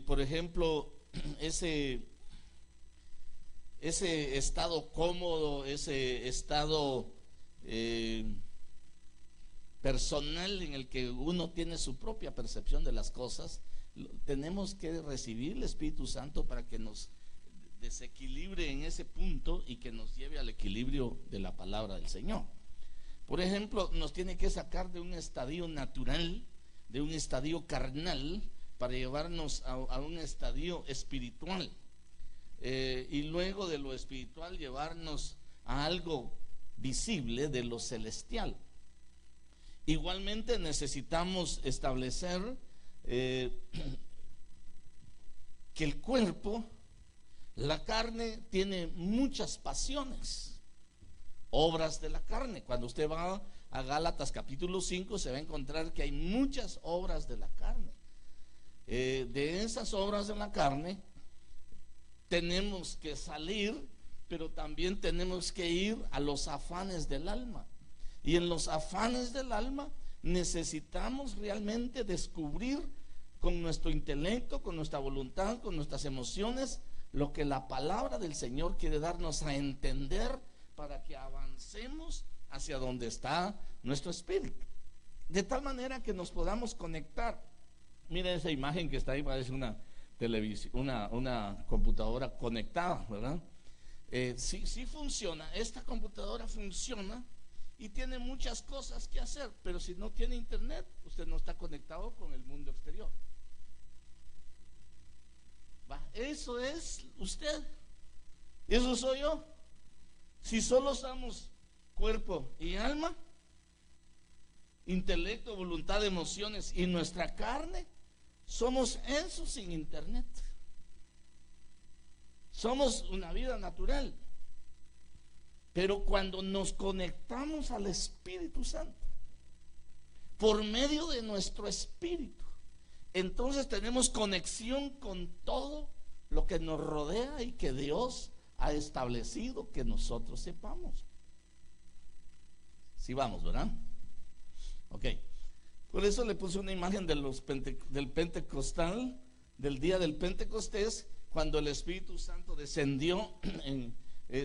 Por ejemplo, ese estado cómodo, ese estado personal en el que uno tiene su propia percepción de las cosas, tenemos que recibir el Espíritu Santo para que nos desequilibre en ese punto y que nos lleve al equilibrio de la palabra del Señor. Por ejemplo, nos tiene que sacar de un estadio natural, de un estadio carnal, para llevarnos a un estadio espiritual, y luego de lo espiritual llevarnos a algo visible de lo celestial. Igualmente necesitamos establecer que el cuerpo, la carne, tiene muchas pasiones, obras de la carne. Cuando usted va a Gálatas capítulo 5 se va a encontrar que hay muchas obras de la carne. De esas obras de la carne tenemos que salir, pero también tenemos que ir a los afanes del alma. Y en los afanes del alma necesitamos realmente descubrir con nuestro intelecto, con nuestra voluntad, con nuestras emociones, lo que la palabra del Señor quiere darnos a entender para que avancemos hacia donde está nuestro espíritu, de tal manera que nos podamos conectar. Mira esa imagen que está ahí, parece una televisión, una computadora conectada, ¿verdad? Sí funciona, esta computadora funciona y tiene muchas cosas que hacer, pero si no tiene internet, usted no está conectado con el mundo exterior. Eso es usted, eso soy yo. Si solo somos cuerpo y alma, intelecto, voluntad, emociones y nuestra carne, somos eso sin internet. Somos una vida natural. Pero cuando nos conectamos al Espíritu Santo, por medio de nuestro espíritu, entonces tenemos conexión con todo lo que nos rodea y que Dios ha establecido que nosotros sepamos. Sí vamos, ¿verdad? Ok. Por eso le puse una imagen de del Pentecostal, del día del Pentecostés, cuando el Espíritu Santo descendió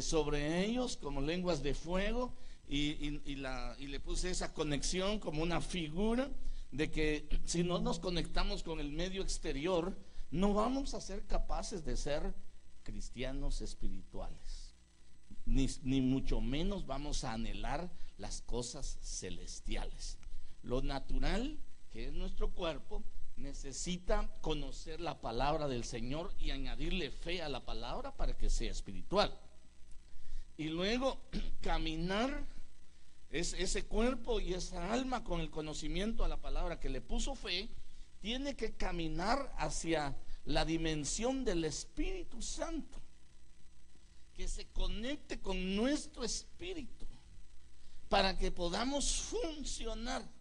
sobre ellos como lenguas de fuego, y le puse esa conexión como una figura de que si no nos conectamos con el medio exterior, no vamos a ser capaces de ser cristianos espirituales, ni mucho menos vamos a anhelar las cosas celestiales. Lo natural, que es nuestro cuerpo, necesita conocer la palabra del Señor y añadirle fe a la palabra para que sea espiritual. Y luego caminar ese cuerpo y esa alma con el conocimiento a la palabra que le puso fe, tiene que caminar hacia la dimensión del Espíritu Santo, que se conecte con nuestro espíritu para que podamos funcionar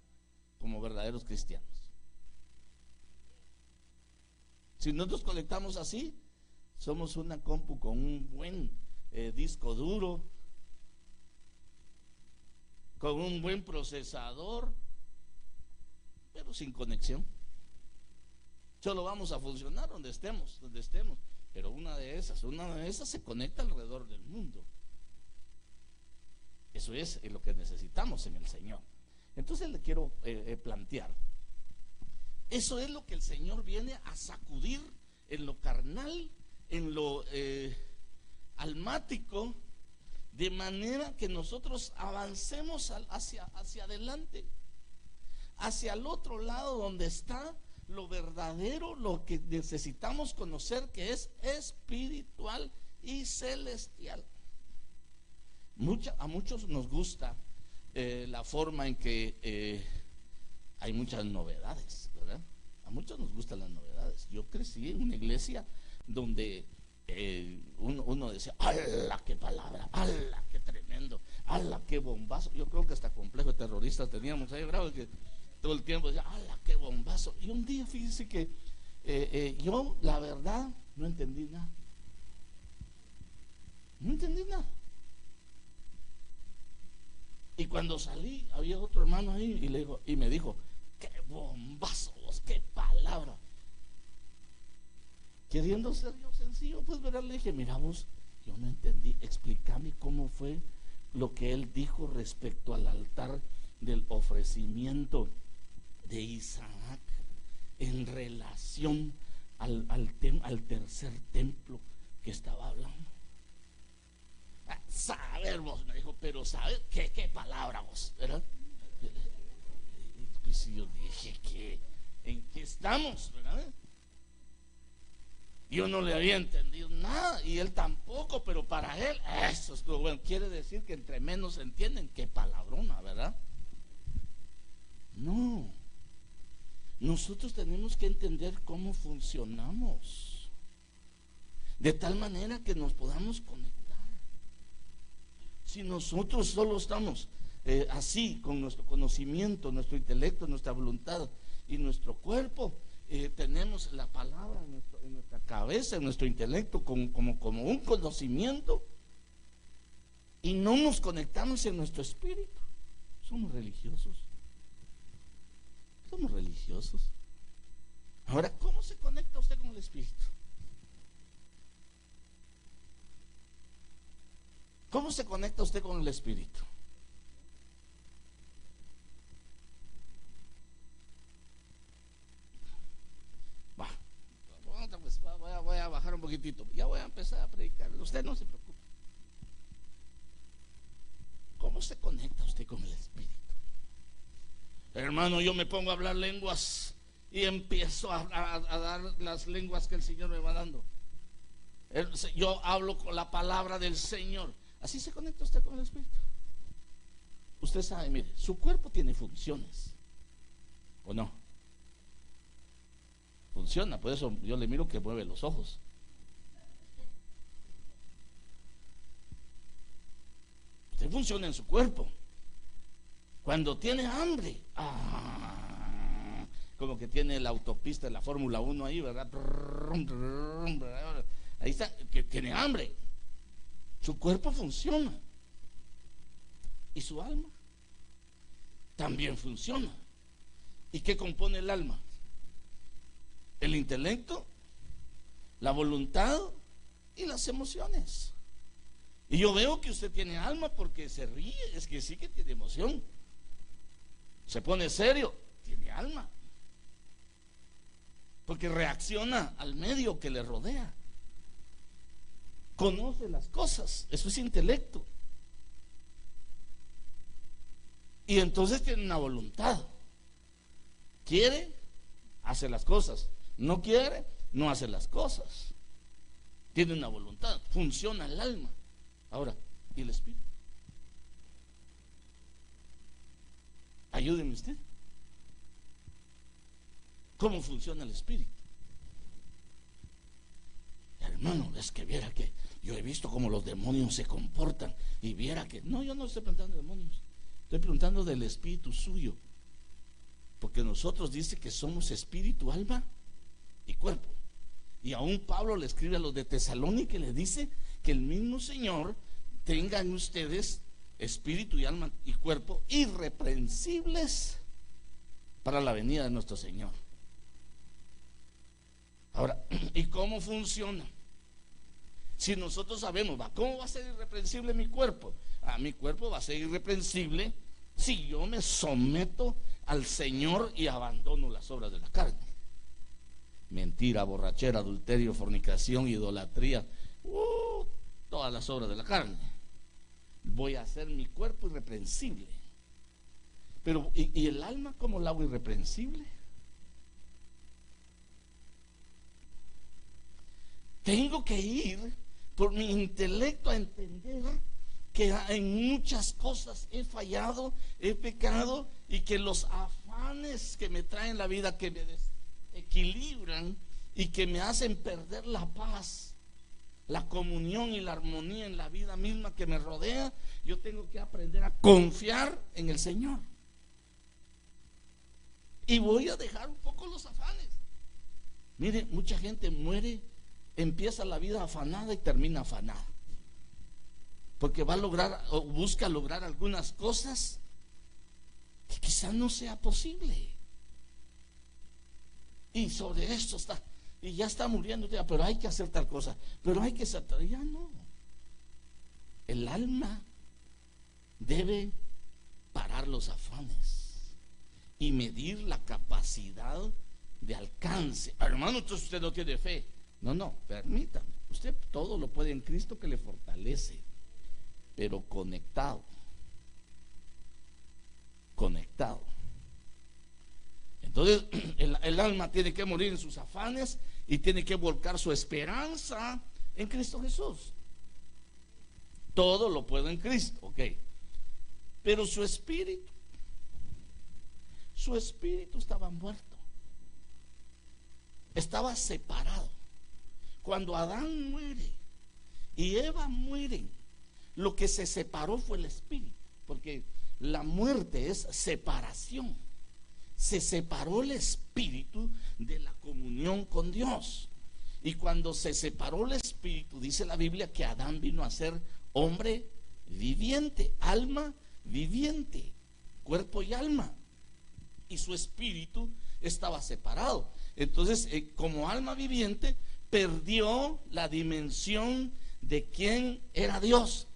como verdaderos cristianos. Si no nos conectamos así, somos una compu con un buen disco duro, con un buen procesador, pero sin conexión. Solo vamos a funcionar donde estemos, pero una de esas se conecta alrededor del mundo. Eso es lo que necesitamos en el Señor. Entonces le quiero plantear, eso es lo que el Señor viene a sacudir en lo carnal, en lo almático, de manera que nosotros avancemos hacia adelante, hacia el otro lado donde está lo verdadero, lo que necesitamos conocer, que es espiritual y celestial. A muchos nos gusta la forma en que hay muchas novedades, ¿verdad? A muchos nos gustan las novedades. Yo crecí en una iglesia donde uno decía, ¡ala qué palabra! ¡ala qué tremendo! ¡ala qué bombazo! Yo creo que hasta complejo de terroristas teníamos ahí, bravo, que todo el tiempo decía, ¡ala qué bombazo! Y un día fíjese que yo, la verdad, no entendí nada. No entendí nada. Y cuando salí, había otro hermano ahí y me dijo, ¡qué bombazo vos! ¡Qué palabra! queriendo ser yo sencillo, pues verá, le dije, mira vos, yo no entendí, explícame cómo fue lo que él dijo respecto al altar del ofrecimiento de Isaac en relación al tercer templo que estaba hablando. Saber vos, me dijo, pero saber qué palabra vos, ¿verdad? Pues yo dije, ¿en qué estamos, verdad? Yo no le había entendido nada y él tampoco, pero para él eso estuvo bueno. Quiere decir que entre menos entienden, qué palabrona, ¿verdad? No, nosotros tenemos que entender cómo funcionamos, de tal manera que nos podamos conectar. Si nosotros solo estamos así, con nuestro conocimiento, nuestro intelecto, nuestra voluntad y nuestro cuerpo, tenemos la palabra en nuestra cabeza, en nuestro intelecto, como un conocimiento, y no nos conectamos en nuestro espíritu, somos religiosos. Somos religiosos. Ahora, ¿cómo se conecta usted con el espíritu? ¿Cómo se conecta usted con el espíritu? Voy a bajar un poquitito. Ya voy a empezar a predicar. Usted no se preocupe. ¿Cómo se conecta usted con el espíritu? Hermano, yo me pongo a hablar lenguas y empiezo a dar las lenguas que el Señor me va dando. Yo hablo con la palabra del Señor. Así se conecta usted con el espíritu. Usted sabe, mire, su cuerpo tiene funciones, ¿o no? Funciona, por eso yo le miro que mueve los ojos. Usted funciona en su cuerpo. Cuando tiene hambre, como que tiene la autopista de la Fórmula 1 ahí, ¿verdad? Ahí está, que tiene hambre. Su cuerpo funciona. Y su alma también funciona. ¿Y qué compone el alma? El intelecto, la voluntad y las emociones. Y yo veo que usted tiene alma porque se ríe, es que sí que tiene emoción. Se pone serio, tiene alma. Porque reacciona al medio que le rodea. Conoce las cosas, eso es intelecto. Y entonces tiene una voluntad. Quiere, hace las cosas. No quiere, no hace las cosas. Tiene una voluntad, funciona el alma. Ahora, ¿y el espíritu? Ayúdeme usted. ¿Cómo funciona el espíritu? Hermano, es que viera que yo he visto cómo los demonios se comportan. Y viera que, no, yo no estoy preguntando de demonios, estoy preguntando del espíritu suyo. Porque nosotros dice que somos espíritu, alma y cuerpo. Y aún Pablo le escribe a los de Tesalónica y le dice que el mismo Señor tenga en ustedes espíritu y alma y cuerpo irreprensibles para la venida de nuestro Señor. Ahora, ¿y cómo funciona? Si nosotros sabemos, ¿cómo va a ser irreprensible mi cuerpo? Mi cuerpo va a ser irreprensible si yo me someto al Señor y abandono las obras de la carne. Mentira, borrachera, adulterio, fornicación, idolatría, todas las obras de la carne. Voy a hacer mi cuerpo irreprensible. Pero, ¿y el alma cómo la hago irreprensible? Tengo que ir por mi intelecto a entender que en muchas cosas he fallado, he pecado, y que los afanes que me traen la vida, que me desequilibran y que me hacen perder la paz, la comunión y la armonía en la vida misma que me rodea, yo tengo que aprender a confiar en el Señor. Y voy a dejar un poco los afanes. Mire, mucha gente muere, empieza la vida afanada y termina afanada, porque va a lograr o busca lograr algunas cosas que quizás no sea posible. Y sobre esto está. y ya está muriendo, pero hay que hacer tal cosa, pero hay que hacer tal, ya no. El alma debe parar los afanes y medir la capacidad de alcance. Hermano, entonces usted no tiene fe. No, permítame. Usted todo lo puede en Cristo que le fortalece, pero conectado. Entonces el alma tiene que morir en sus afanes y tiene que volcar su esperanza en Cristo Jesús. Todo lo puedo en Cristo, ok. Pero su espíritu estaba muerto, estaba separado. Cuando Adán muere y Eva mueren, lo que se separó fue el espíritu, porque la muerte es separación. Se separó el espíritu de la comunión con Dios. Y cuando se separó el espíritu, dice la Biblia que Adán vino a ser hombre viviente, alma viviente, cuerpo y alma. Y su espíritu estaba separado. Entonces, como alma viviente, perdió la dimensión de quién era Dios.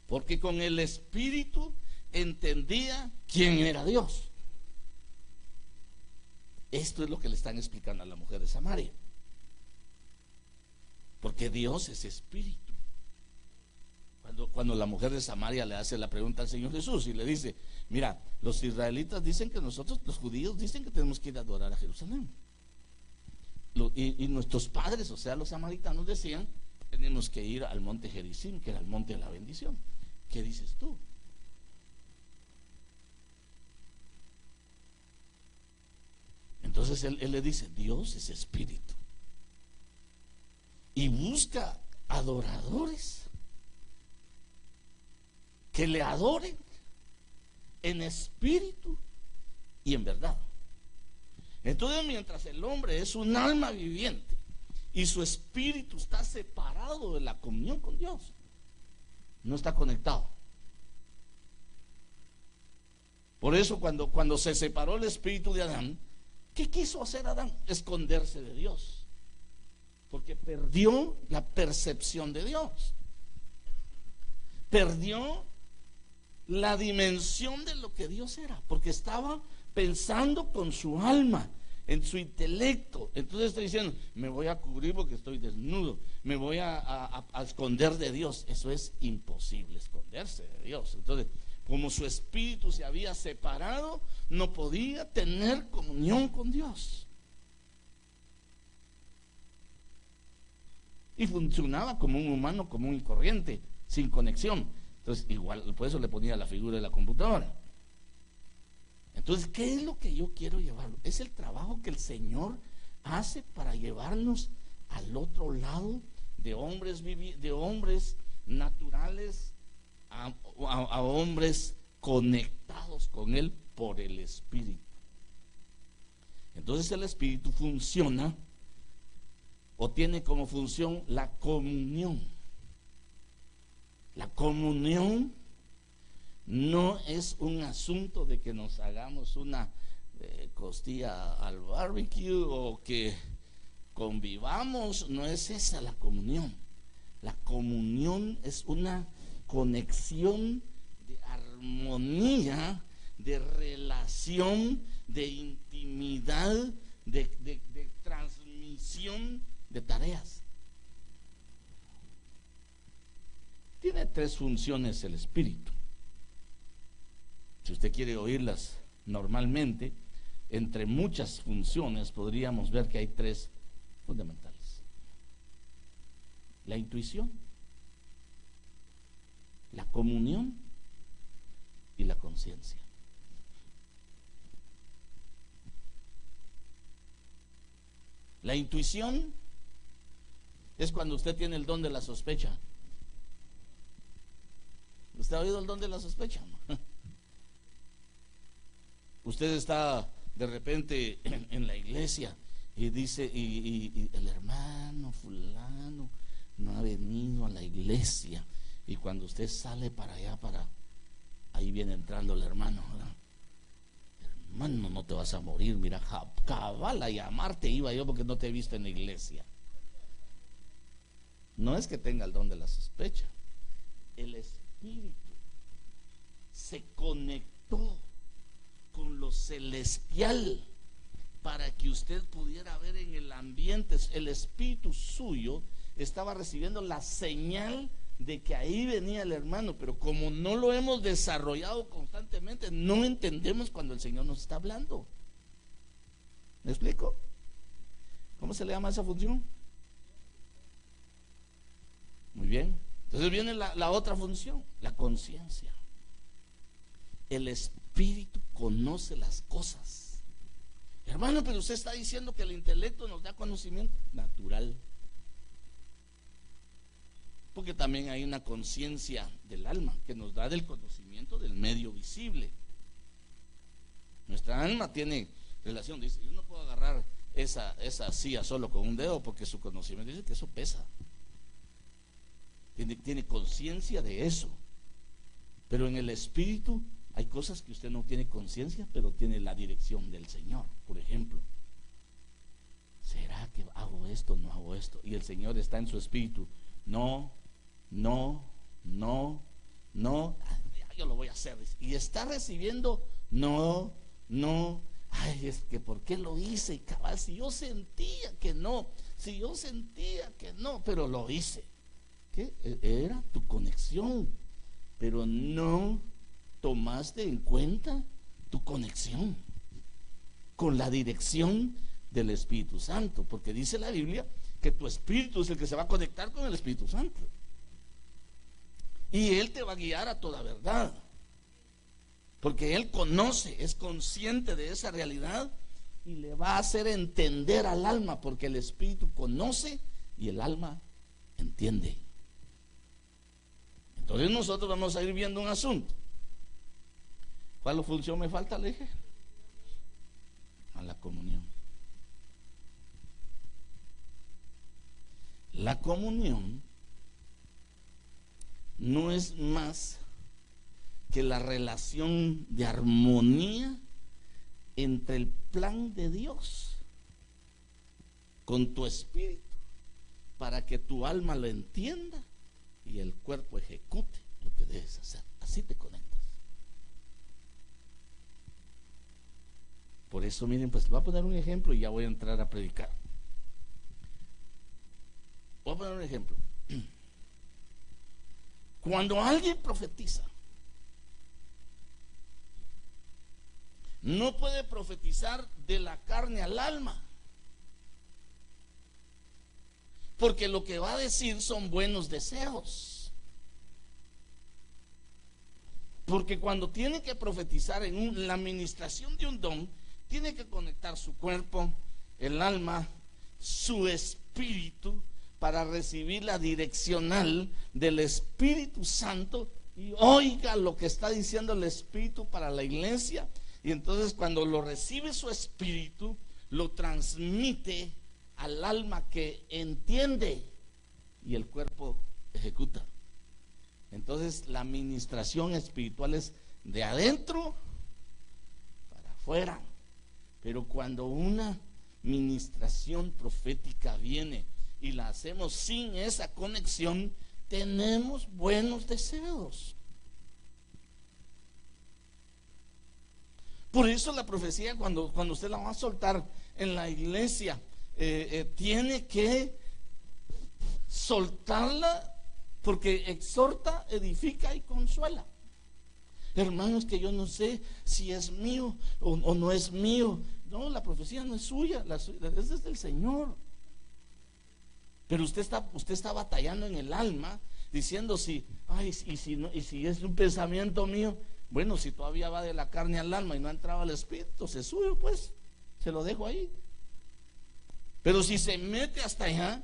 Porque con el espíritu entendía quién era Dios. Esto es lo que le están explicando a la mujer de Samaria. Porque Dios es espíritu. Cuando la mujer de Samaria le hace la pregunta al Señor Jesús y le dice: mira, los israelitas dicen que nosotros, los judíos, dicen que tenemos que ir a adorar a Jerusalén. Y nuestros padres, o sea, los samaritanos, decían: tenemos que ir al monte Gerizim, que era el monte de la bendición. ¿Qué dices tú? Entonces él le dice: Dios es espíritu y busca adoradores que le adoren en espíritu y en verdad. Entonces, mientras el hombre es un alma viviente y su espíritu está separado de la comunión con Dios, no está conectado. Por eso cuando se separó el espíritu de Adán, ¿qué quiso hacer Adán? Esconderse de Dios, porque perdió la percepción de Dios, perdió la dimensión de lo que Dios era, porque estaba pensando con su alma, en su intelecto. Entonces está diciendo: me voy a cubrir porque estoy desnudo, me voy a esconder de Dios. Eso es imposible, esconderse de Dios. Entonces, como su espíritu se había separado, no podía tener comunión con Dios. Y funcionaba como un humano común y corriente, sin conexión. Entonces, igual, por eso le ponía la figura de la computadora. Entonces, ¿qué es lo que yo quiero llevar? Es el trabajo que el Señor hace para llevarnos al otro lado de hombres naturales a hombres conectados con Él por el Espíritu. Entonces el Espíritu funciona o tiene como función la comunión. La comunión no es un asunto de que nos hagamos una costilla al barbecue o que convivamos. No es esa la comunión. La comunión es una conexión de armonía, de relación, de intimidad, de transmisión de tareas. Tiene tres funciones el espíritu. Si usted quiere oírlas normalmente, entre muchas funciones podríamos ver que hay tres fundamentales: la intuición, la comunión y la conciencia. La intuición es cuando usted tiene el don de la sospecha. ¿Usted ha oído el don de la sospecha? Usted está de repente en la iglesia y dice, y el hermano fulano no ha venido a la iglesia. Y cuando usted sale para allá, ahí viene entrando el hermano, ¿verdad? hermano, no te vas a morir, mira, cabal a llamarte iba yo porque no te he visto en la iglesia. No es que tenga el don de la sospecha, el Espíritu se conectó con lo celestial para que usted pudiera ver en el ambiente. El espíritu suyo estaba recibiendo la señal de que ahí venía el hermano, pero como no lo hemos desarrollado constantemente, no entendemos cuando el Señor nos está hablando. ¿Me explico? ¿Cómo se le llama esa función? Muy bien. Entonces viene la otra función, la conciencia. El espíritu conoce las cosas. Hermano, pero usted está diciendo que el intelecto nos da conocimiento natural. Porque también hay una conciencia del alma que nos da del conocimiento del medio visible. Nuestra alma tiene relación. Dice, yo no puedo agarrar esa silla solo con un dedo porque su conocimiento dice que eso pesa. Tiene conciencia de eso. Pero en el espíritu hay cosas que usted no tiene conciencia, pero tiene la dirección del Señor. Por ejemplo, ¿será que hago esto o no hago esto? Y el Señor está en su espíritu. No, yo lo voy a hacer. Y está recibiendo, no. Ay, es que ¿por qué lo hice? Y cabal, si yo sentía que no, pero lo hice. ¿Qué? Era tu conexión, pero no tomaste en cuenta tu conexión con la dirección del Espíritu Santo, porque dice la Biblia que tu espíritu es el que se va a conectar con el Espíritu Santo y Él te va a guiar a toda verdad, porque Él conoce, es consciente de esa realidad y le va a hacer entender al alma, porque el espíritu conoce y el alma entiende. Entonces nosotros vamos a ir viendo un asunto. ¿Cuál función me falta, le dije? A la comunión. La comunión no es más que la relación de armonía entre el plan de Dios con tu espíritu, para que tu alma lo entienda y el cuerpo ejecute lo que debes hacer. Así te conectas. Por eso, miren, pues voy a poner un ejemplo y ya voy a entrar a predicar. Voy a poner un ejemplo. Cuando alguien profetiza, no puede profetizar de la carne al alma, porque lo que va a decir son buenos deseos. Porque cuando tiene que profetizar en la administración de un don, tiene que conectar su cuerpo, el alma, su espíritu, para recibir la direccional del Espíritu Santo y oiga lo que está diciendo el Espíritu para la iglesia. Y entonces cuando lo recibe su espíritu, lo transmite al alma que entiende y el cuerpo ejecuta. Entonces la administración espiritual es de adentro para afuera. Pero cuando una ministración profética viene y la hacemos sin esa conexión, tenemos buenos deseos. Por eso la profecía, cuando usted la va a soltar en la iglesia, tiene que soltarla, porque exhorta, edifica y consuela. Hermanos, que yo no sé si es mío o no es mío. No, la profecía no es suya, es del Señor. Pero usted está batallando en el alma, diciendo si es un pensamiento mío. Bueno, si todavía va de la carne al alma y no ha entrado al espíritu, es suyo, pues se lo dejo ahí. Pero si se mete hasta allá,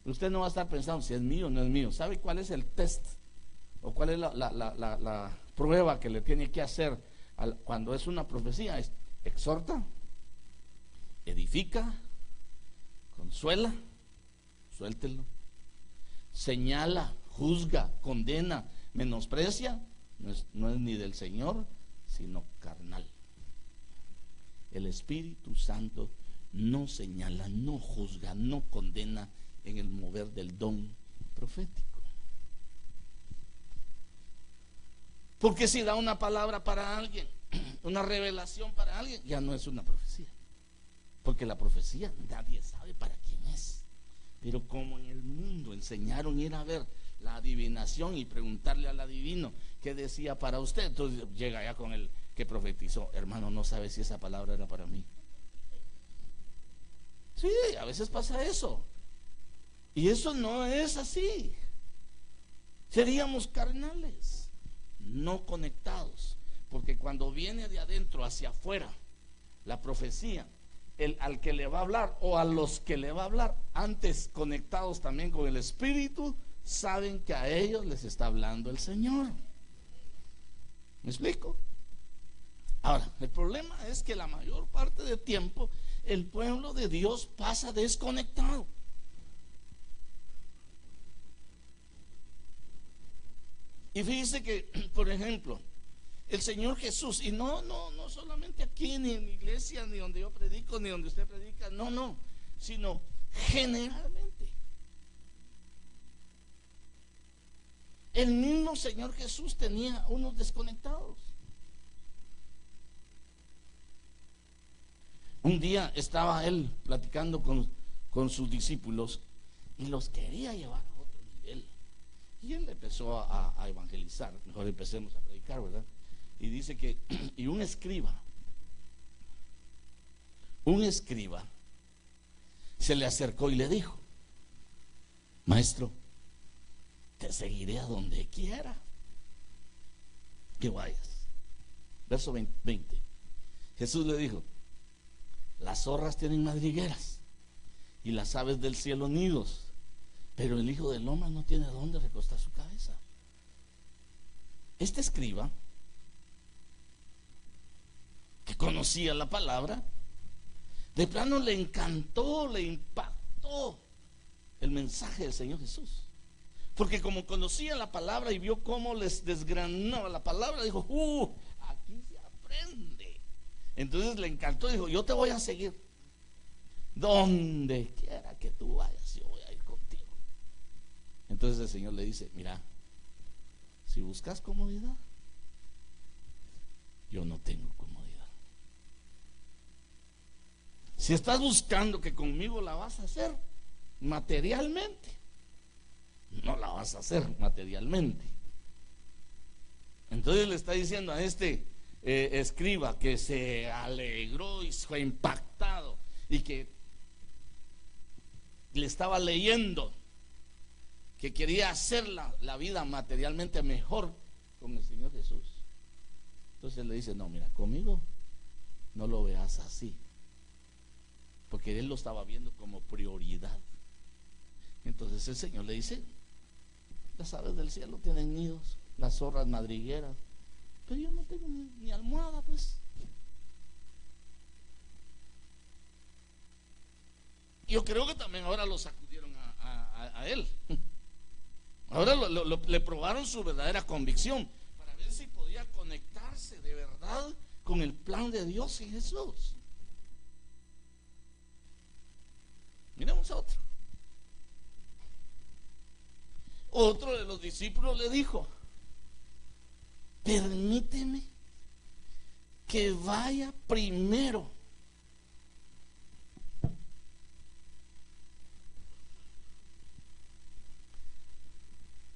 usted no va a estar pensando si es mío o no es mío. ¿Sabe cuál es el test? ¿O cuál es la prueba que le tiene que hacer cuando es una profecía? Es exhorta, edifica, consuela, suéltelo, señala, juzga, condena, menosprecia. No es ni del Señor, sino carnal. El Espíritu Santo no señala, no juzga, no condena en el mover del don profético. Porque si da una palabra para alguien, una revelación para alguien, ya no es una profecía. Porque la profecía nadie sabe para quién es. Pero como en el mundo enseñaron ir a ver la adivinación y preguntarle al adivino qué decía para usted, entonces llega ya con el que profetizó: hermano, no sabe si esa palabra era para mí. Sí, a veces pasa eso. Y eso no es así. Seríamos carnales, no conectados. Porque cuando viene de adentro hacia afuera la profecía, al que le va a hablar o a los que le va a hablar, antes conectados también con el Espíritu, saben que a ellos les está hablando el Señor. ¿Me explico? Ahora, el problema es que la mayor parte del tiempo el pueblo de Dios pasa desconectado. Y fíjense que, por ejemplo, el Señor Jesús, y no solamente aquí, ni en mi iglesia, ni donde yo predico, ni donde usted predica, no, sino generalmente. El mismo Señor Jesús tenía unos desconectados. Un día estaba él platicando con sus discípulos y los quería llevar a otro nivel. Y él empezó a evangelizar. Mejor empecemos a predicar, ¿verdad? Y dice que, y un escriba se le acercó y le dijo: maestro, te seguiré a donde quiera que vayas. Verso 20. Jesús le dijo: las zorras tienen madrigueras y las aves del cielo nidos, pero el Hijo del Hombre no tiene dónde recostar su cabeza. Este escriba, que conocía la palabra, de plano le encantó, le impactó el mensaje del Señor Jesús. Porque como conocía la palabra y vio cómo les desgranaba la palabra, dijo: aquí se aprende. Entonces le encantó, dijo: yo te voy a seguir. Donde quiera que tú vayas, yo voy a ir contigo. Entonces el Señor le dice: mira, si buscas comodidad, yo no tengo comodidad. Si estás buscando que conmigo la vas a hacer materialmente, no la vas a hacer materialmente. Entonces le está diciendo a este escriba, que se alegró y fue impactado y que le estaba leyendo, que quería hacer la vida materialmente mejor con el Señor Jesús. Entonces le dice: no, mira, conmigo no lo veas así, porque él lo estaba viendo como prioridad. Entonces el Señor le dice: las aves del cielo tienen nidos, las zorras madrigueras, pero yo no tengo ni almohada, pues. Yo creo que también ahora lo sacudieron a él. Ahora le probaron su verdadera convicción para ver si podía conectarse de verdad con el plan de Dios y Jesús. Miremos a otro. Otro de los discípulos le dijo: permíteme que vaya primero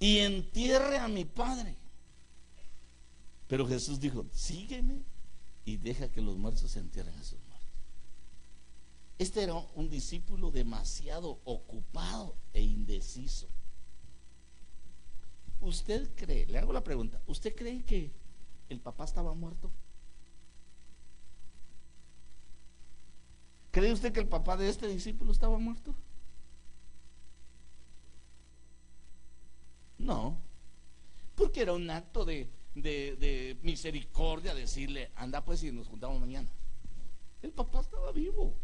y entierre a mi padre. Pero Jesús dijo: sígueme y deja que los muertos se entierren a sus muertos. Este era un discípulo demasiado ocupado e indeciso. ¿Usted cree, le hago la pregunta, usted cree que el papá estaba muerto? ¿Cree usted que el papá de este discípulo estaba muerto? No, porque era un acto de misericordia decirle: anda pues y nos juntamos mañana. El papá estaba vivo.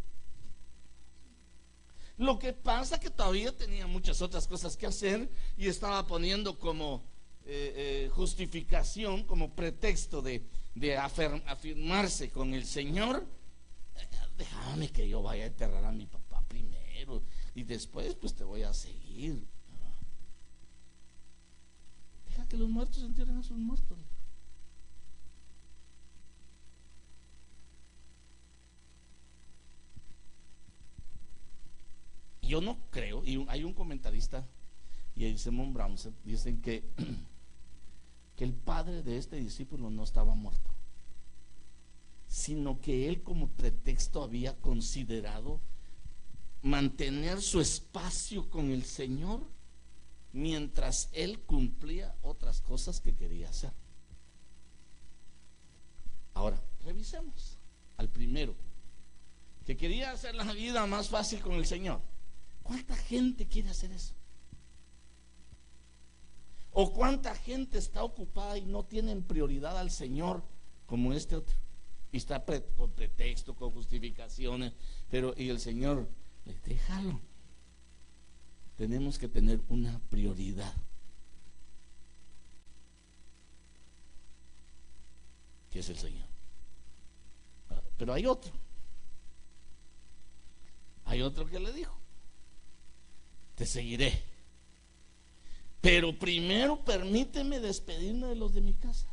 Lo que pasa que todavía tenía muchas otras cosas que hacer y estaba poniendo como justificación, como pretexto de afirmarse con el Señor, déjame que yo vaya a enterrar a mi papá primero y después pues te voy a seguir. Deja que los muertos entierren a sus muertos. Yo no creo, y hay un comentarista, y ahí Simon Brown, dicen que el padre de este discípulo no estaba muerto, sino que él como pretexto había considerado mantener su espacio con el Señor mientras él cumplía otras cosas que quería hacer. Ahora, revisemos al primero, que quería hacer la vida más fácil con el Señor. ¿Cuánta gente quiere hacer eso? ¿O cuánta gente está ocupada y no tiene en prioridad al Señor como este otro? Y está con pretexto, con justificaciones, pero y el Señor, déjalo. Tenemos que tener una prioridad. Que es el Señor. Pero hay otro. Hay otro que le dijo: te seguiré, pero primero permíteme despedirme de los de mi casa.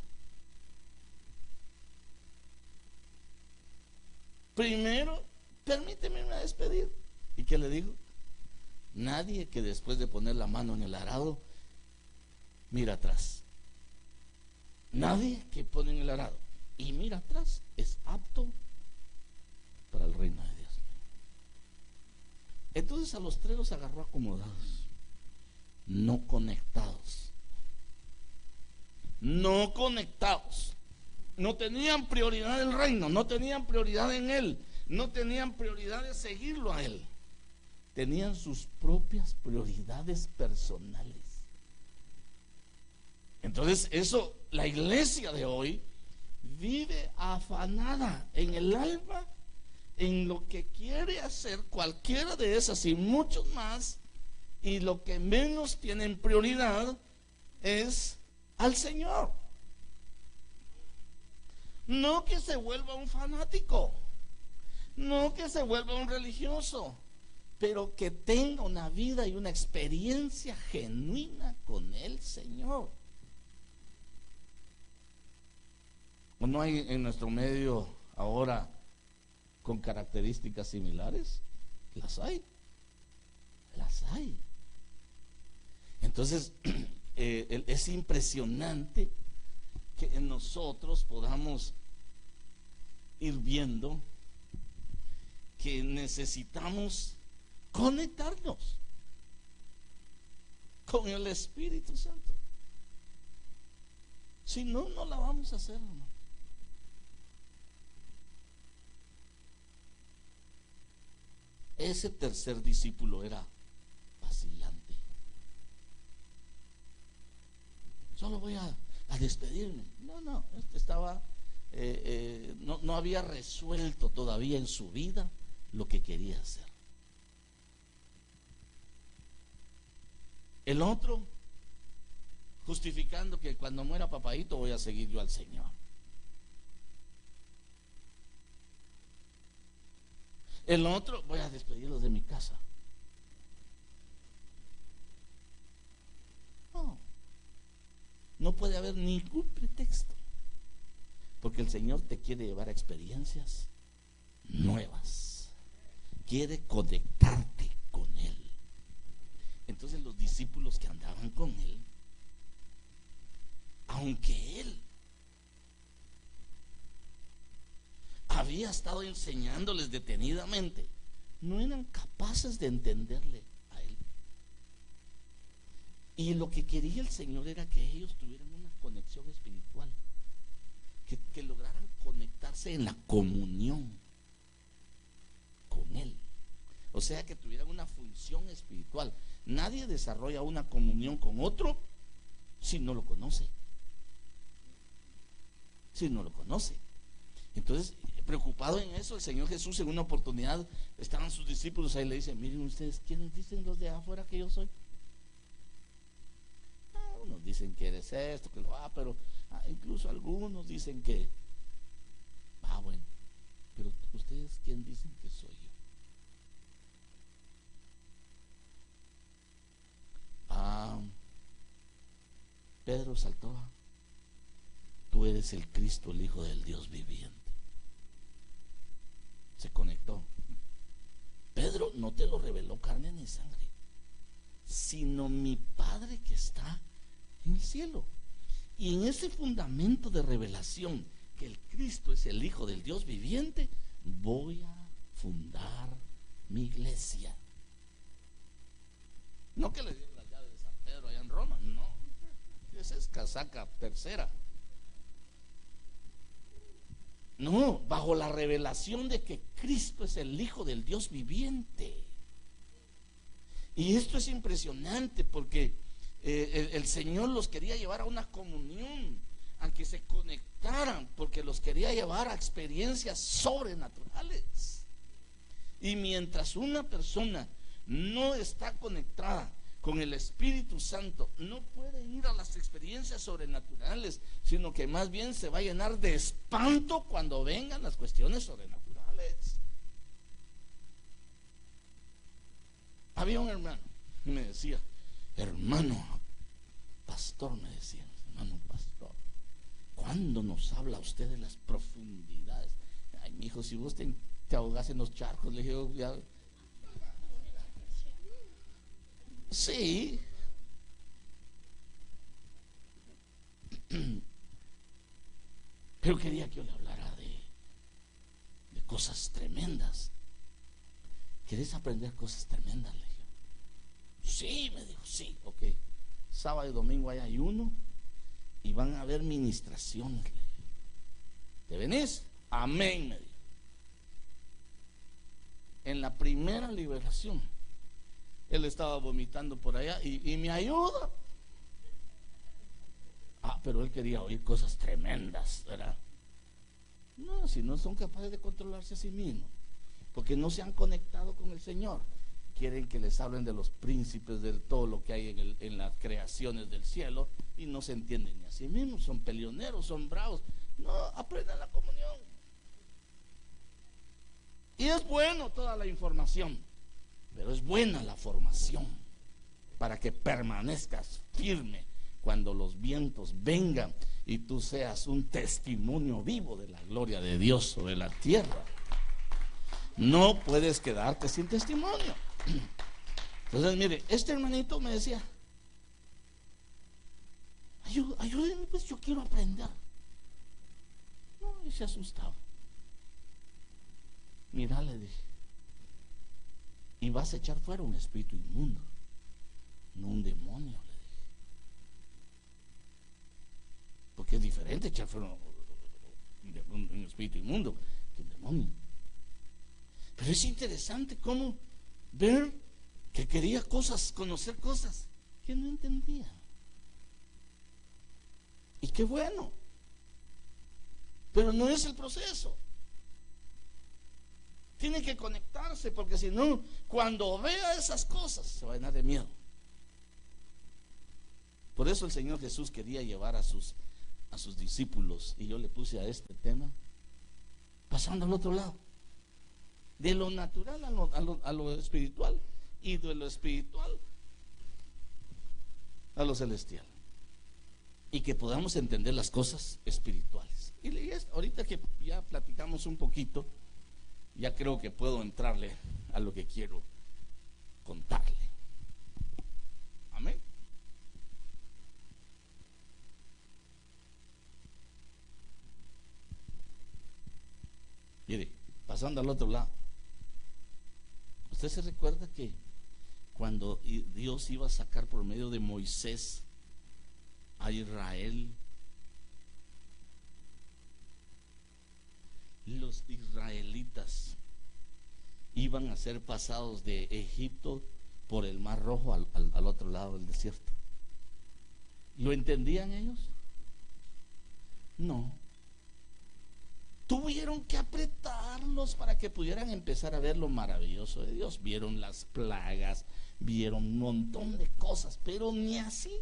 Primero permíteme despedir. ¿Y qué le dijo? Nadie que después de poner la mano en el arado mira atrás. Nadie que pone en el arado y mira atrás es apto para el reino de Dios. Entonces a los tres los agarró acomodados, no conectados. No conectados. No tenían prioridad del reino, no tenían prioridad en él, no tenían prioridad de seguirlo a él. Tenían sus propias prioridades personales. Entonces eso, la iglesia de hoy vive afanada en el alma, en lo que quiere hacer cualquiera de esas y muchos más, y lo que menos tienen prioridad es al Señor. No que se vuelva un fanático, no que se vuelva un religioso, pero que tenga una vida y una experiencia genuina con el Señor. ¿O no hay en nuestro medio ahora con características similares? Las hay. Las hay. Entonces, es impresionante que en nosotros podamos ir viendo que necesitamos conectarnos con el Espíritu Santo. Si no, no la vamos a hacer, hermano. Ese tercer discípulo era vacilante. Solo voy a despedirme. No, este estaba, no había resuelto todavía en su vida lo que quería hacer. El otro, justificando que cuando muera papadito voy a seguir yo al Señor. El otro, voy a despedirlos de mi casa. No puede haber ningún pretexto, porque el Señor te quiere llevar a experiencias nuevas, quiere conectarte con Él. Entonces los discípulos que andaban con Él, aunque Él había estado enseñándoles detenidamente, no eran capaces de entenderle a Él. Y lo que quería el Señor era que ellos tuvieran una conexión espiritual, que lograran conectarse en la comunión con Él. O sea, que tuvieran una función espiritual. Nadie desarrolla una comunión con otro si no lo conoce. Si no lo conoce. Entonces, preocupado en eso, el Señor Jesús en una oportunidad, estaban sus discípulos ahí, le dicen: miren ustedes, ¿quiénes dicen los de afuera que yo soy? Unos dicen que eres esto, que lo pero incluso algunos dicen que, bueno, pero usted ¿ustedes quién dicen que soy yo? Pedro saltó. Tú eres el Cristo, el Hijo del Dios viviente. Se conectó. Pedro, no te lo reveló carne ni sangre, sino mi Padre que está en el cielo. Y en ese fundamento de revelación, que el Cristo es el Hijo del Dios viviente, voy a fundar mi iglesia. No que le dieron las llaves de San Pedro allá en Roma, no. Esa es casaca tercera. No, bajo la revelación de que Cristo es el Hijo del Dios viviente. Y esto es impresionante porque el Señor los quería llevar a una comunión, a que se conectaran, porque los quería llevar a experiencias sobrenaturales. Y mientras una persona no está conectada con el Espíritu Santo, no puede ir a las experiencias sobrenaturales, sino que más bien se va a llenar de espanto cuando vengan las cuestiones sobrenaturales. Había un hermano y me decía, hermano pastor, me decía, hermano pastor, ¿cuándo nos habla usted de las profundidades? Ay, mi hijo, si vos te ahogas en los charcos, le dije, ya. Sí. Pero quería que yo le hablara de cosas tremendas. ¿Querés aprender cosas tremendas? Le dije. Sí, me dijo, sí, ok. Sábado y domingo hay ayuno y van a haber ministraciones. Le dije. ¿Te venís? Amén, me dijo. En la primera liberación, él estaba vomitando por allá y me ayuda. Pero él quería oír cosas tremendas, ¿verdad? No, si no son capaces de controlarse a sí mismos, porque no se han conectado con el Señor, quieren que les hablen de los príncipes, de todo lo que hay en las creaciones del cielo, y no se entienden ni a sí mismos, son peleoneros, son bravos. No, aprendan la comunión. Y es bueno toda la información, pero es buena la formación para que permanezcas firme cuando los vientos vengan y tú seas un testimonio vivo de la gloria de Dios sobre la tierra. No puedes quedarte sin testimonio. Entonces, mire, este hermanito me decía, ayúdenme, pues yo quiero aprender. No, y se asustaba. Mira, le dije, y vas a echar fuera un espíritu inmundo, no un demonio, le dije. Porque es diferente echar fuera un espíritu inmundo que un demonio. Pero es interesante cómo ver que quería cosas, conocer cosas que no entendía. Y qué bueno. Pero no es el proceso. Tiene que conectarse, porque si no, cuando vea esas cosas se va a llenar de miedo. Por eso el Señor Jesús quería llevar a sus discípulos, y yo le puse a este tema, pasando al otro lado, de lo natural a lo espiritual, y de lo espiritual a lo celestial, y que podamos entender las cosas espirituales. Y ahorita que ya platicamos un poquito, ya creo que puedo entrarle a lo que quiero contarle. Amén. Mire, pasando al otro lado, ¿usted se recuerda que cuando Dios iba a sacar por medio de Moisés a Israel, los israelitas iban a ser pasados de Egipto por el Mar Rojo al otro lado del desierto? ¿Lo entendían ellos? No. Tuvieron que apretarlos para que pudieran empezar a ver lo maravilloso de Dios. Vieron las plagas, vieron un montón de cosas, pero ni así.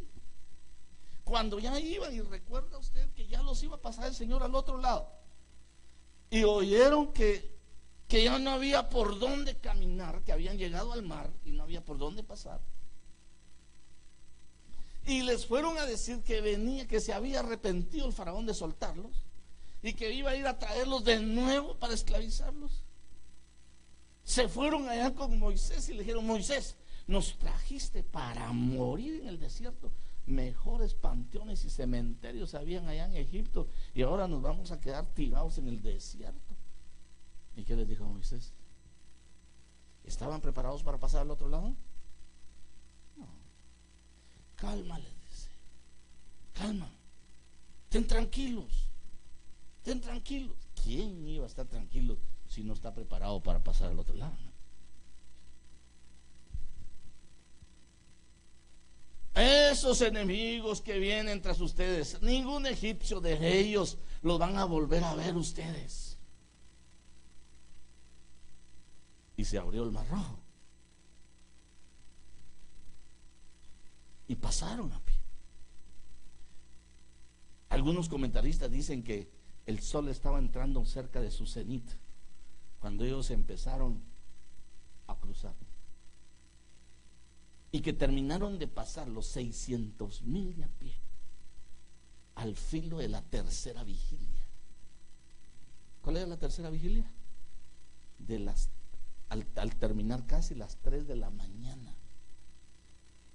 Cuando ya iban, y recuerda usted que ya los iba a pasar el Señor al otro lado, y oyeron que que ya no había por dónde caminar, que habían llegado al mar y no había por dónde pasar. Y les fueron a decir que venía, que se había arrepentido el faraón de soltarlos y que iba a ir a traerlos de nuevo para esclavizarlos. Se fueron allá con Moisés y le dijeron: Moisés, nos trajiste para morir en el desierto. Mejores panteones y cementerios habían allá en Egipto y ahora nos vamos a quedar tirados en el desierto. ¿Y qué les dijo Moisés? ¿Estaban preparados para pasar al otro lado? No. Calma, les dice. Calma. Estén tranquilos. Estén tranquilos. ¿Quién iba a estar tranquilo si no está preparado para pasar al otro lado? Esos enemigos que vienen tras ustedes, ningún egipcio de ellos los van a volver a ver ustedes. Y se abrió el mar Rojo y pasaron a pie. Algunos comentaristas dicen que el sol estaba entrando cerca de su cenit cuando ellos empezaron a cruzar, y que terminaron de pasar los 600,000 de a pie al filo de la tercera vigilia. ¿Cuál era la tercera vigilia? Al terminar casi las 3 de la mañana.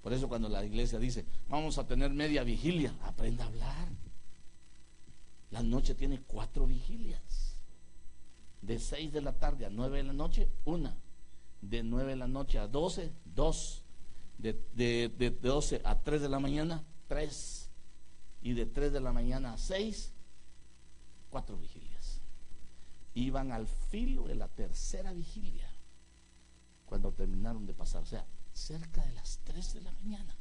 Por eso cuando la iglesia dice: vamos a tener media vigilia, aprenda a hablar. La noche tiene 4 vigilias. De 6 de la tarde a 9 de la noche, 1. De 9 de la noche a 12, 2. De 12 a 3 de la mañana, 3. Y de 3 de la mañana a 6, 4 vigilias. Iban al filo de la tercera vigilia cuando terminaron de pasar, o sea, cerca de las 3 de la mañana.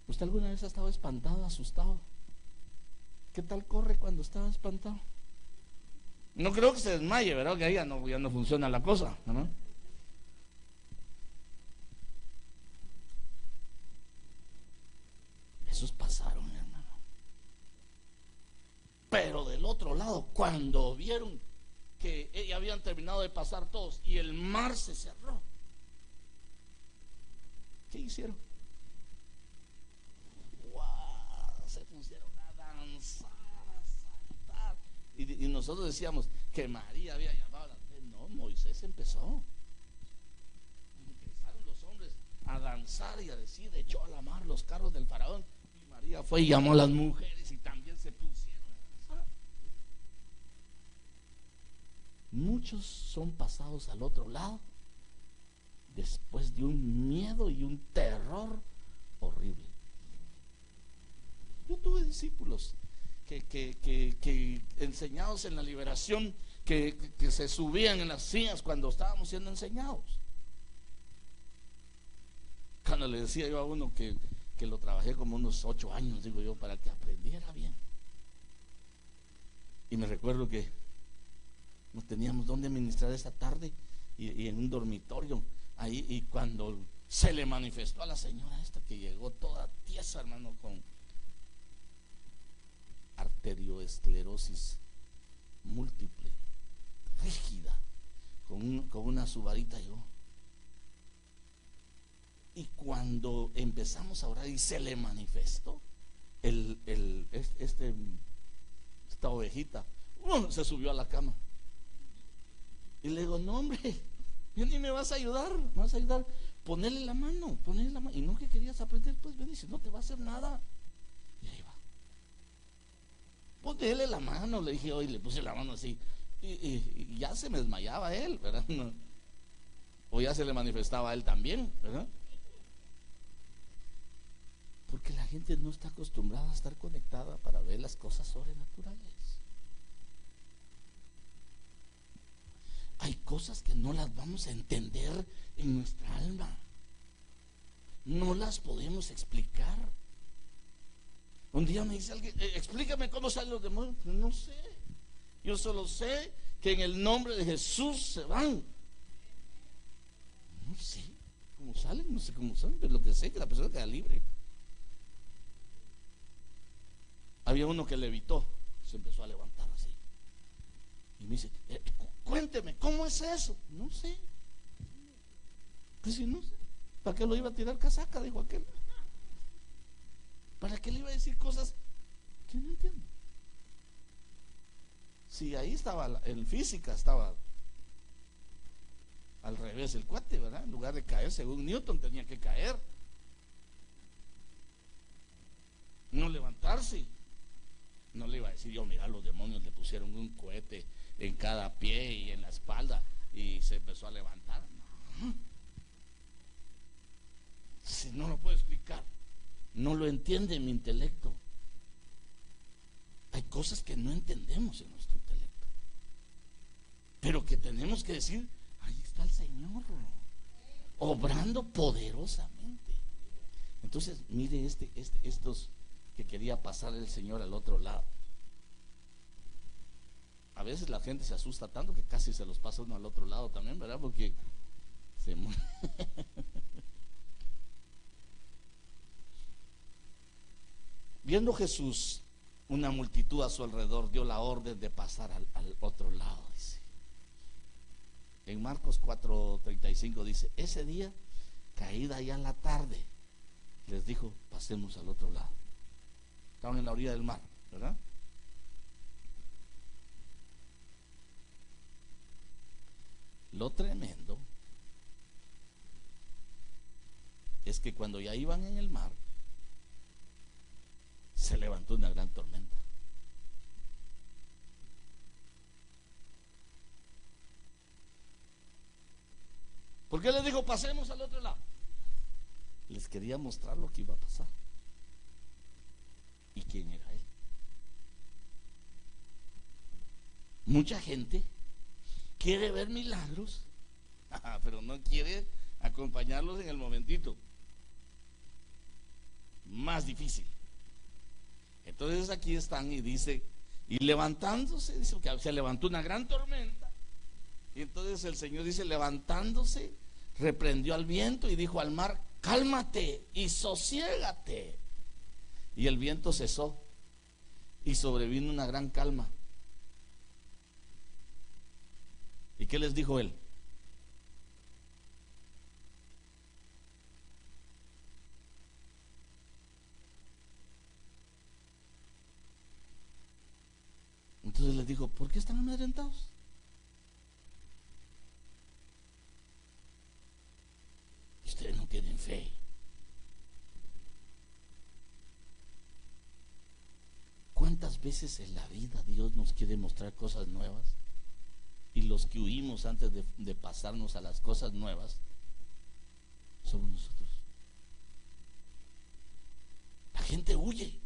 ¿Usted alguna vez ha estado espantado, asustado? ¿Qué tal corre cuando está espantado? No creo que se desmaye, ¿verdad? Que ahí ya no funciona la cosa, ¿no? Esos pasaron, hermano. Pero del otro lado, cuando vieron que ya habían terminado de pasar todos y el mar se cerró, ¿qué hicieron? ¡Wow! Se pusieron a danzar, a saltar. Y nosotros decíamos que María había llamado a la mujer. No, Moisés empezó. Empezaron los hombres a danzar y a decir: echó a la mar los carros del faraón. Y María fue y llamó a las mujeres y también se pusieron a danzar. Muchos son pasados al otro lado después de un miedo y un terror horrible. Yo tuve discípulos que enseñados en la liberación, que se subían en las sillas cuando estábamos siendo enseñados. Cuando le decía yo a uno que lo trabajé como unos 8 años, digo yo, para que aprendiera bien. Y me recuerdo que no teníamos dónde ministrar esa tarde y en un dormitorio ahí, y cuando se le manifestó a la señora esta, que llegó toda tiesa, hermano, con arterioesclerosis múltiple, rígida, con una subarita llegó. Y cuando empezamos a orar y se le manifestó esta ovejita, se subió a la cama. Y le digo: no, hombre, yo ni me vas a ayudar, me vas a ayudar, ponerle la mano. Y no, que querías aprender, pues ven, y si no te va a hacer nada. Y ahí va. Ponele la mano, le dije. Hoy le puse la mano así, y ya se me desmayaba él, ¿verdad? No. O ya se le manifestaba a él también, ¿verdad? Porque la gente no está acostumbrada a estar conectada para ver las cosas sobrenaturales. Hay cosas que no las vamos a entender en nuestra alma. No las podemos explicar. Un día me dice alguien: explícame cómo salen los demonios. No sé. Yo solo sé que en el nombre de Jesús se van. No sé cómo salen, no sé cómo salen, pero lo que sé es que la persona queda libre. Había uno que levitó, se empezó a levantar así. Y me dice, cuénteme, ¿cómo es eso? No sé. Pues si no sé, ¿para qué lo iba a tirar casaca? Dijo aquel. ¿Para qué le iba a decir cosas que no entiendo? Si ahí estaba, en física estaba al revés el cuate, ¿verdad? En lugar de caer, según Newton, tenía que caer, no levantarse. No le iba a decir yo, mira, los demonios le pusieron un cohete en cada pie y en la espalda y se empezó a levantar. No. Si no lo puedo explicar, no lo entiende mi intelecto. Hay cosas que no entendemos en nuestro intelecto, pero que tenemos que decir, ahí está el Señor obrando poderosamente. Entonces, mire estos que quería pasar el Señor al otro lado. A veces la gente se asusta tanto que casi se los pasa uno al otro lado también, ¿verdad? Porque se muere. Viendo Jesús una multitud a su alrededor, dio la orden de pasar al otro lado, dice. En Marcos 4:35 dice, ese día, caída ya la tarde, les dijo, pasemos al otro lado. Estaban en la orilla del mar, ¿verdad? Lo tremendo es que cuando ya iban en el mar, se levantó una gran tormenta. ¿Por qué les dijo pasemos al otro lado? Les quería mostrar lo que iba a pasar y quién era él. Mucha gente quiere ver milagros, pero no quiere acompañarlos en el momentito más difícil. Entonces aquí están y dice, y levantándose, dice que se levantó una gran tormenta, y entonces el Señor dice, levantándose, reprendió al viento y dijo al mar, cálmate y sosiégate. Y el viento cesó y sobrevino una gran calma. ¿Y qué les dijo él? Entonces les dijo, ¿por qué están amedrentados? Ustedes no tienen fe. ¿Cuántas veces en la vida Dios nos quiere mostrar cosas nuevas? Y los que huimos antes de pasarnos a las cosas nuevas somos nosotros. La gente huye.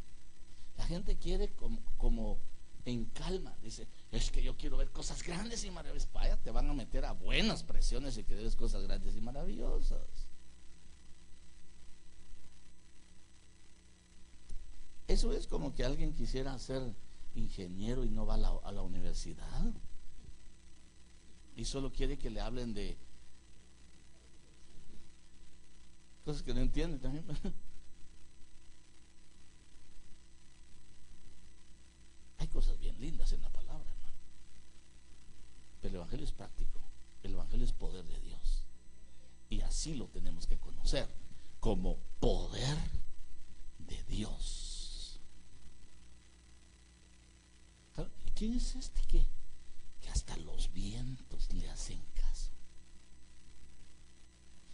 La gente quiere como en calma. Dice, es que yo quiero ver cosas grandes y maravillosas. Vaya, te van a meter a buenas presiones si quieres cosas grandes y maravillosas. Eso es como que alguien quisiera ser ingeniero y no va a la universidad y solo quiere que le hablen de cosas que no entiende también. Hay cosas bien lindas en la palabra, hermano, pero el evangelio es práctico. El evangelio es poder de Dios y así lo tenemos que conocer, como poder de Dios. ¿Quién es este que hasta los vientos le hacen caso?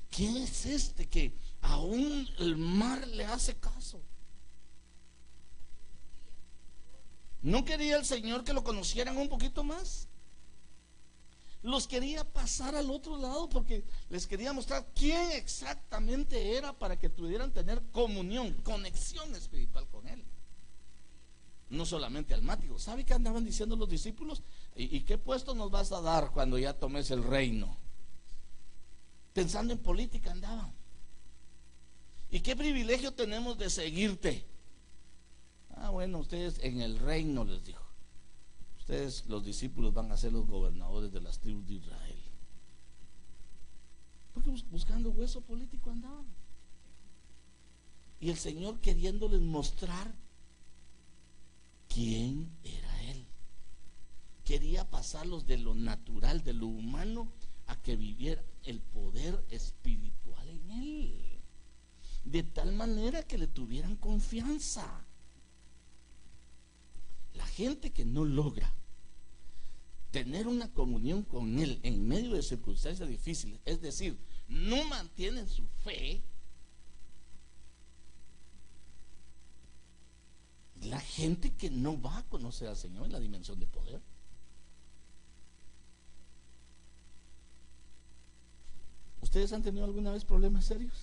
¿Quién es este que aún el mar le hace caso? ¿No quería el Señor que lo conocieran un poquito más? Los quería pasar al otro lado porque les quería mostrar quién exactamente era para que pudieran tener comunión, conexión espiritual con Él. No solamente almático. ¿Sabe qué andaban diciendo los discípulos? ¿Y qué puesto nos vas a dar cuando ya tomes el reino? Pensando en política andaban. ¿Y qué privilegio tenemos de seguirte? Ah, bueno, ustedes en el reino, les dijo. Ustedes, los discípulos, van a ser los gobernadores de las tribus de Israel. Porque buscando hueso político andaban. Y el Señor queriéndoles mostrar quién era Él, quería pasarlos de lo natural, de lo humano, a que viviera el poder espiritual en él, de tal manera que le tuvieran confianza. La gente que no logra tener una comunión con él en medio de circunstancias difíciles, es decir, no mantienen su fe, la gente que no va a conocer al Señor en la dimensión de poder. ¿Ustedes han tenido alguna vez problemas serios?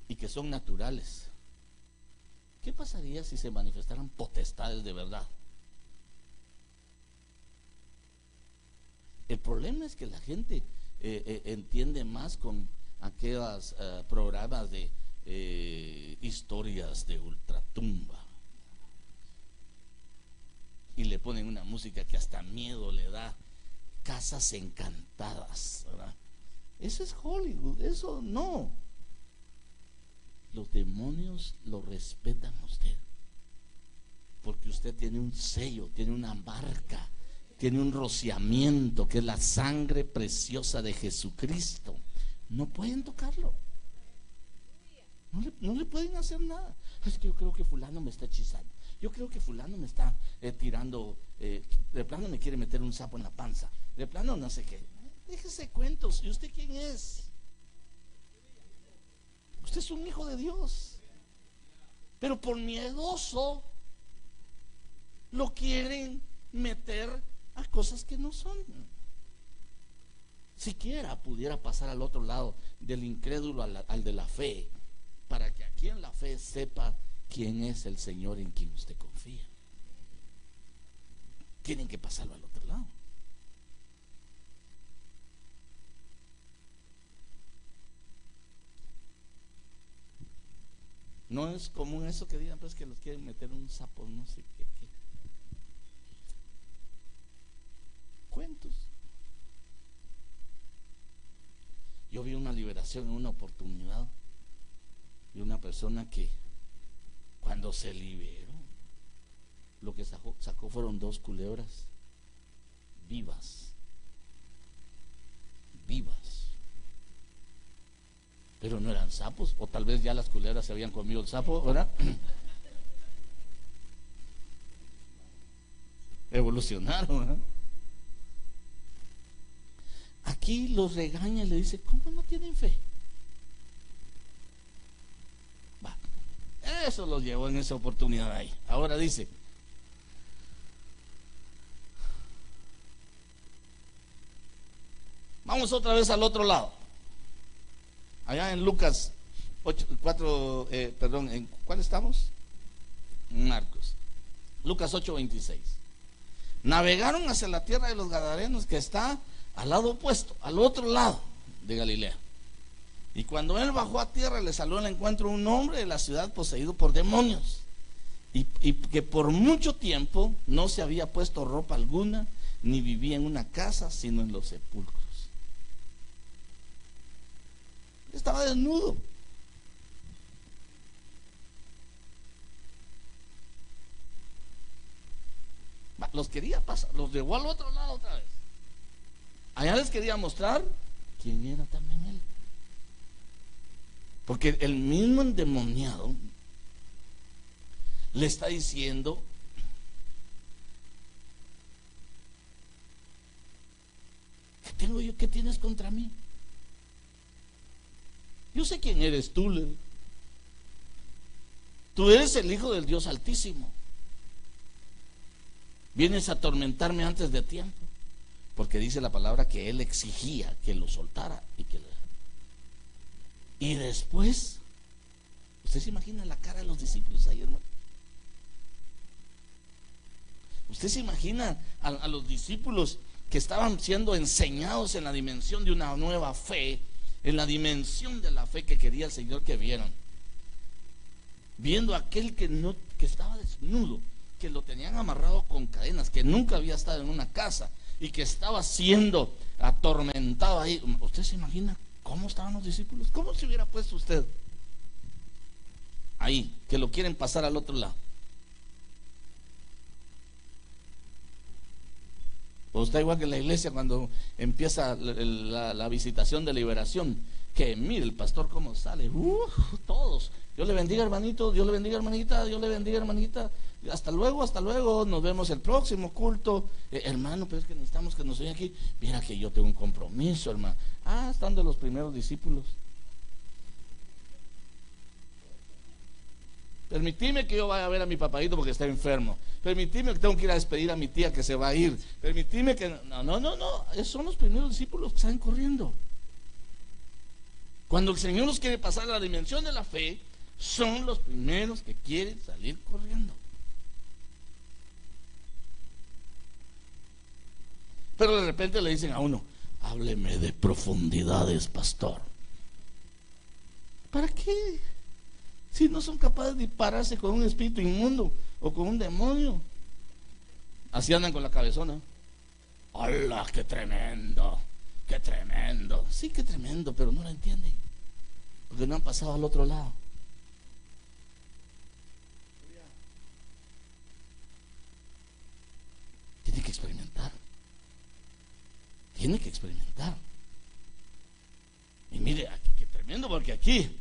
Y que son naturales. ¿Qué pasaría si se manifestaran potestades de verdad? El problema es que la gente entiende más con aquellos programas de historias de ultratumba, y le ponen una música que hasta miedo le da, casas encantadas, ¿verdad? Eso es Hollywood, eso no. Los demonios lo respetan a usted, porque usted tiene un sello, tiene una marca, tiene un rociamiento que es la sangre preciosa de Jesucristo. No pueden tocarlo, no le pueden hacer nada. Es que yo creo que fulano me está hechizando, yo creo que fulano me está tirando, de plano me quiere meter un sapo en la panza, de plano no sé qué. Déjese cuentos. ¿Y usted quién es? Usted es un hijo de Dios, pero por miedoso lo quieren meter a cosas que no son. Siquiera pudiera pasar al otro lado, del incrédulo al de la fe, para que aquí en la fe sepa quién es el Señor en quien usted confía. Tienen que pasarlo al otro lado. No es común eso que digan, pues, que los quieren meter un sapo, no sé qué. Cuentos. Yo vi una liberación en una oportunidad de una persona que, cuando se liberó, lo que sacó fueron 2 culebras vivas. Pero no eran sapos, o tal vez ya las culebras se habían comido el sapo, ¿verdad? Evolucionaron, ¿verdad? Aquí los regaña y le dice: ¿cómo no tienen fe? Va, eso los llevó en esa oportunidad ahí. Ahora dice: vamos otra vez al otro lado. Allá en Lucas 4, ¿en cuál estamos? Marcos. Lucas 8:26. Navegaron hacia la tierra de los Gadarenos, que está al lado opuesto, al otro lado de Galilea. Y cuando él bajó a tierra, le salió al encuentro un hombre de la ciudad poseído por demonios, y que por mucho tiempo no se había puesto ropa alguna, ni vivía en una casa, sino en los sepulcros. Estaba desnudo. Los quería pasar, los llevó al otro lado otra vez. Allá les quería mostrar quién era también él. Porque el mismo endemoniado le está diciendo: ¿qué tengo yo? ¿Qué tienes contra mí? Yo sé quién eres tú. Tú eres el Hijo del Dios Altísimo. Vienes a atormentarme antes de tiempo. Porque dice la palabra que él exigía que lo soltara y después, ¿usted se imagina la cara de los discípulos ahí, hermano? ¿Usted se imagina a los discípulos que estaban siendo enseñados en la dimensión de una nueva fe, en la dimensión de la fe que quería el Señor que vieran, viendo a aquel que estaba desnudo, que lo tenían amarrado con cadenas, que nunca había estado en una casa y que estaba siendo atormentado ahí? ¿Usted se imagina cómo estaban los discípulos? ¿Cómo se hubiera puesto usted ahí, que lo quieren pasar al otro lado? O está igual que en la iglesia cuando empieza la visitación de liberación, que mire el pastor cómo sale, todos, Dios le bendiga hermanito, Dios le bendiga hermanita, Dios le bendiga hermanita, hasta luego, nos vemos el próximo culto. Hermano, pero es que necesitamos que nos vean aquí. Mira que yo tengo un compromiso, hermano. Están de los primeros discípulos. Permitime que yo vaya a ver a mi papadito porque está enfermo. Permitime que tengo que ir a despedir a mi tía que se va a ir. Permitime que... No. Esos son los primeros discípulos que salen corriendo. Cuando el Señor nos quiere pasar a la dimensión de la fe, son los primeros que quieren salir corriendo. Pero de repente le dicen a uno: hábleme de profundidades, pastor. ¿Para qué? Si no son capaces de pararse con un espíritu inmundo o con un demonio. Así andan con la cabezona. ¡Hola, qué tremendo! ¡Qué tremendo! Sí, qué tremendo, pero no lo entienden, porque no han pasado al otro lado. Tiene que experimentar. Tiene que experimentar. Y mire, aquí, qué tremendo, porque aquí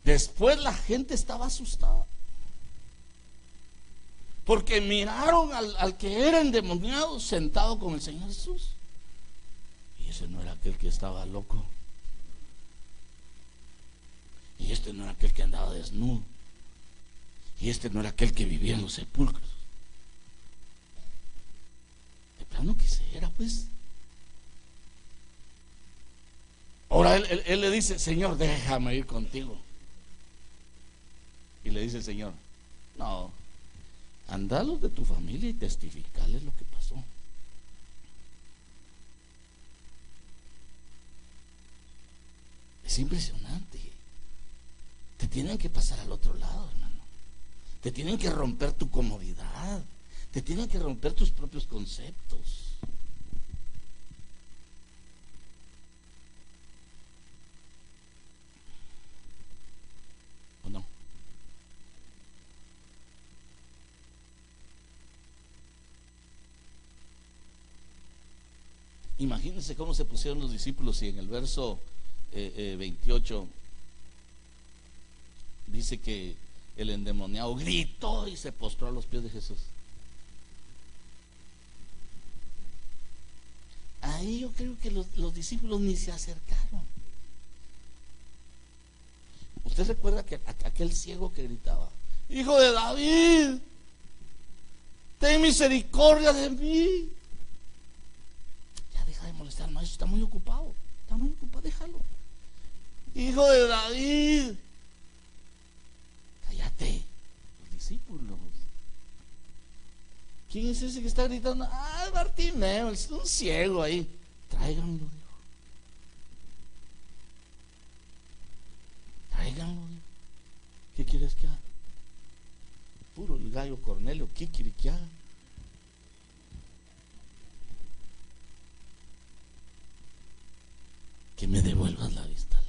después la gente estaba asustada, porque miraron al que era endemoniado sentado con el Señor Jesús. Y ese no era aquel que estaba loco. Y este no era aquel que andaba desnudo. Y este no era aquel que vivía en los sepulcros. De plano que se era, pues. Ahora él le dice: Señor, déjame ir contigo. Y le dice el Señor: no, anda a los de tu familia y testificarles lo que pasó. Es impresionante. Te tienen que pasar al otro lado, hermano. Te tienen que romper tu comodidad. Te tienen que romper tus propios conceptos. ¿O no? Imagínense cómo se pusieron los discípulos, y en el verso 28 dice que el endemoniado gritó y se postró a los pies de Jesús. Ahí yo creo que los discípulos ni se acercaron. ¿Usted recuerda que aquel ciego que gritaba: Hijo de David, ten misericordia de mí? Ya deja de molestar al maestro, está muy ocupado, déjalo. Hijo de David, cállate. Los discípulos. ¿Quién es ese que está gritando? Bartimeo, es un ciego ahí. Tráiganlo, dijo. Tráiganlo, dijo. ¿Qué quieres que haga? Puro el gallo Cornelio, ¿qué quiere que haga? Que me devuelvas la vista.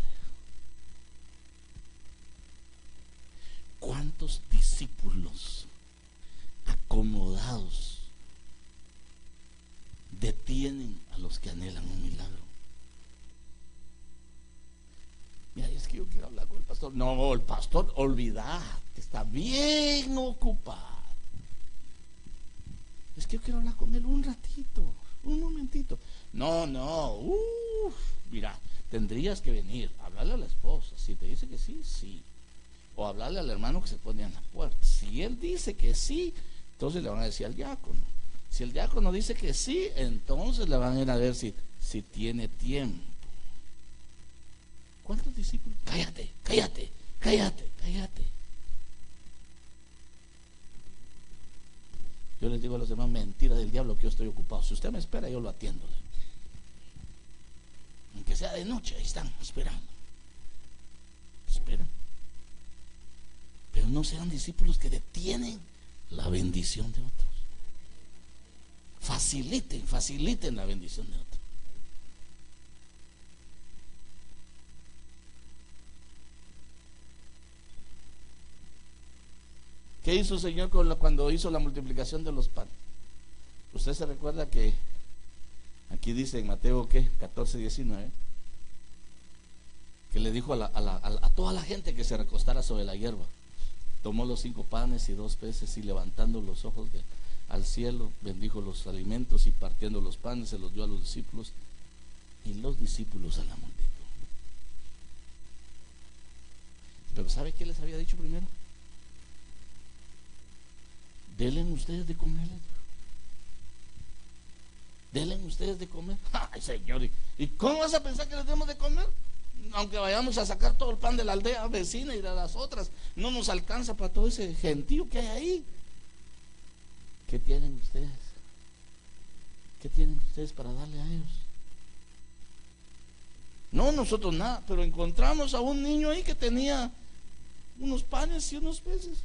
¿Cuántos discípulos acomodados detienen a los que anhelan un milagro? Mira, es que yo quiero hablar con el pastor. No, el pastor, olvidad, que está bien ocupado. Es que yo quiero hablar con él un ratito, un momentito. No, mira, tendrías que venir, hablarle a la esposa. Si te dice que sí, sí. O hablarle al hermano que se pone en la puerta. Si él dice que sí, entonces le van a decir al diácono. Si el diácono dice que sí, entonces le van a ir a ver si tiene tiempo. ¿Cuántos discípulos? Cállate. Yo les digo a los demás: mentira del diablo, que yo estoy ocupado. Si usted me espera, yo lo atiendo. Aunque sea de noche, ahí están esperando. Esperan. Pero no sean discípulos que detienen la bendición de otros. Faciliten la bendición de otros. ¿Qué hizo el Señor cuando hizo la multiplicación de los panes? Usted se recuerda que aquí dice en Mateo, ¿qué? 14:19, que le dijo a toda la gente que se recostara sobre la hierba. Tomó los 5 panes y 2 peces y levantando los ojos al cielo, bendijo los alimentos y partiendo los panes se los dio a los discípulos y los discípulos a la multitud. Pero ¿sabe qué les había dicho primero? Denle ustedes de comer. Denle ustedes de comer. Ay, Señor, ¿y cómo vas a pensar que les demos de comer? Aunque vayamos a sacar todo el pan de la aldea vecina y de las otras, no nos alcanza para todo ese gentío que hay ahí. ¿Qué tienen ustedes? ¿Qué tienen ustedes para darle a ellos? No, nosotros nada, pero encontramos a un niño ahí que tenía unos panes y unos peces.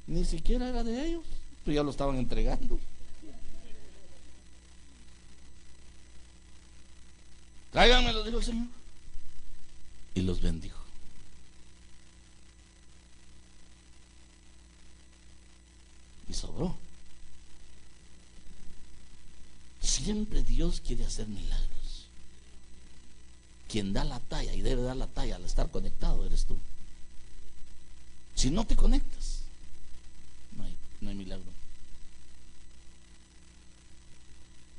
Ni siquiera era de ellos, pero ya lo estaban entregando. Tráiganmelo, dijo el Señor. Y los bendijo. Y sobró. Siempre Dios quiere hacer milagros. Quien da la talla y debe dar la talla al estar conectado eres tú. Si no te conectas, no hay milagro.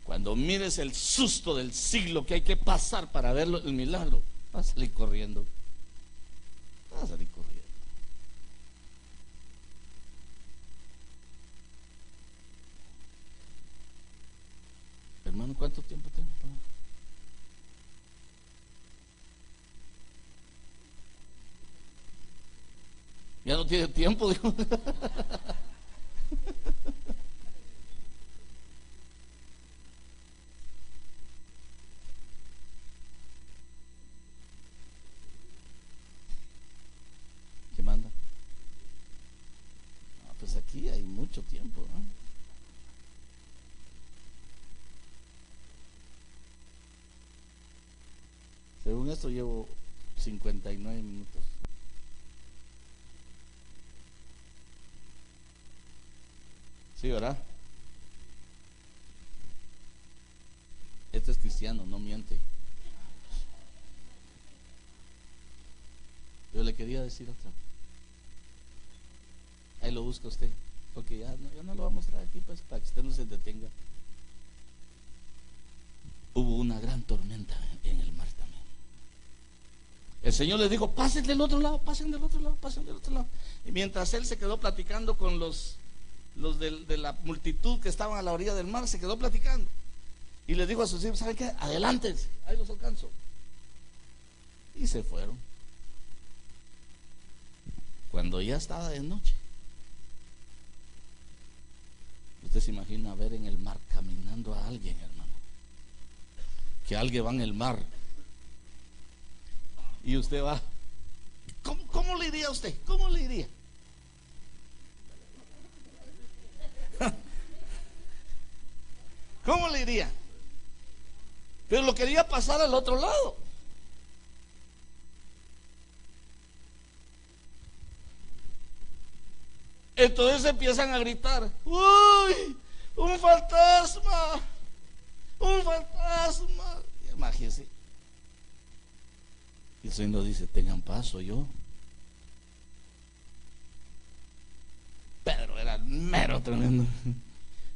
Cuando mires el susto del siglo que hay que pasar para ver el milagro, vas a salir corriendo. Vas a salir corriendo. Hermano, ¿cuánto tiempo tengo? Ya no tiene tiempo, dijo. ¿Qué manda? Pues aquí hay mucho tiempo, ¿no? Según esto llevo 59 minutos. Sí, ¿verdad? Este es cristiano, no miente. Yo le quería decir otra. Ahí lo busca usted, porque ya no lo voy a mostrar aquí, pues, para que usted no se detenga. Hubo una gran tormenta en el mar también. El Señor les dijo: pasen del otro lado, pasen del otro lado, pasen del otro lado. Y mientras él se quedó platicando con los de la multitud que estaban a la orilla del mar, se quedó platicando y les dijo a sus hijos: ¿saben qué? Adelántense, ahí los alcanzo. Y se fueron. Cuando ya estaba de noche, usted se imagina ver en el mar caminando a alguien, hermano, que alguien va en el mar y usted va. ¿Cómo le iría a usted? ¿Cómo le iría? ¿Cómo le iría? Pero lo quería pasar al otro lado. Entonces empiezan a gritar: ¡uy! ¡Un fantasma! ¡Un fantasma! Imagínense. Y el Señor dice: tengan paz, soy yo. Pedro era mero tremendo.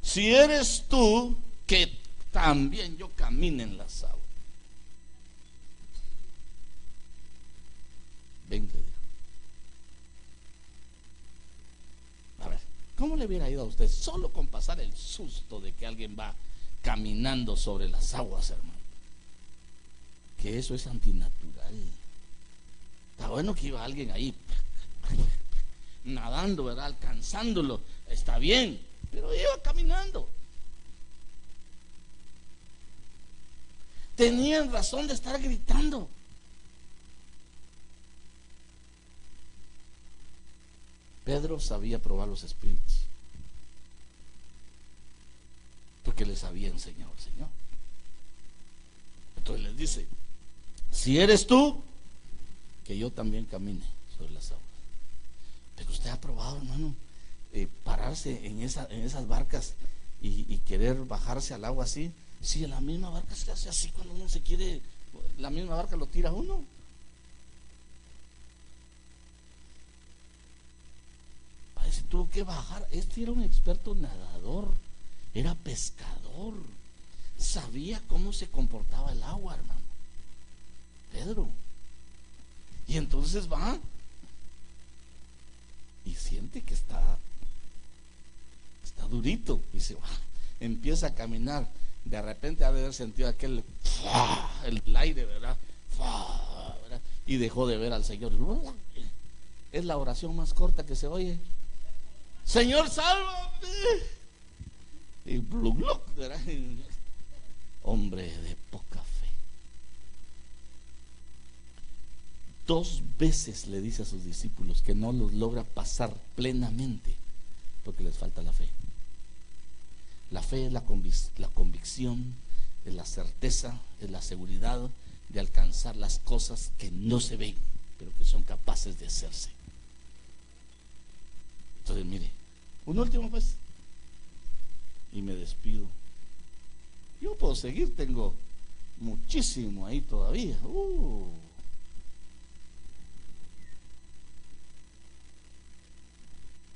Si eres tú, que también yo camine en las aguas. Venga, dijo. A ver, ¿cómo le hubiera ido a usted solo con pasar el susto de que alguien va caminando sobre las aguas, hermano? Que eso es antinatural. Está bueno que iba alguien ahí nadando, ¿verdad? Alcanzándolo. Está bien, pero iba caminando. Tenían razón de estar gritando. Pedro sabía probar los espíritus, porque les había enseñado el Señor. Entonces les dice: si eres tú, que yo también camine sobre las aguas. Pero usted ha probado, hermano, pararse en esas barcas y querer bajarse al agua así. Si en la misma barca se hace así cuando uno se quiere, la misma barca lo tira a uno. Se tuvo que bajar. Este era un experto nadador, era pescador, sabía cómo se comportaba el agua, hermano Pedro. Y entonces va y siente que está durito y se va, empieza a caminar. De repente ha de haber sentido aquel el aire, ¿verdad? Y dejó de ver al Señor. Es la oración más corta que se oye. Señor, sálvame. Y blug, blug, ¿verdad? Hombre de poca fe. 2 veces le dice a sus discípulos que no los logra pasar plenamente porque les falta la fe. La fe es la convicción, es la certeza, es la seguridad de alcanzar las cosas que no se ven, pero que son capaces de hacerse. Entonces, mire, un último pues, y me despido. Yo puedo seguir, tengo muchísimo ahí todavía.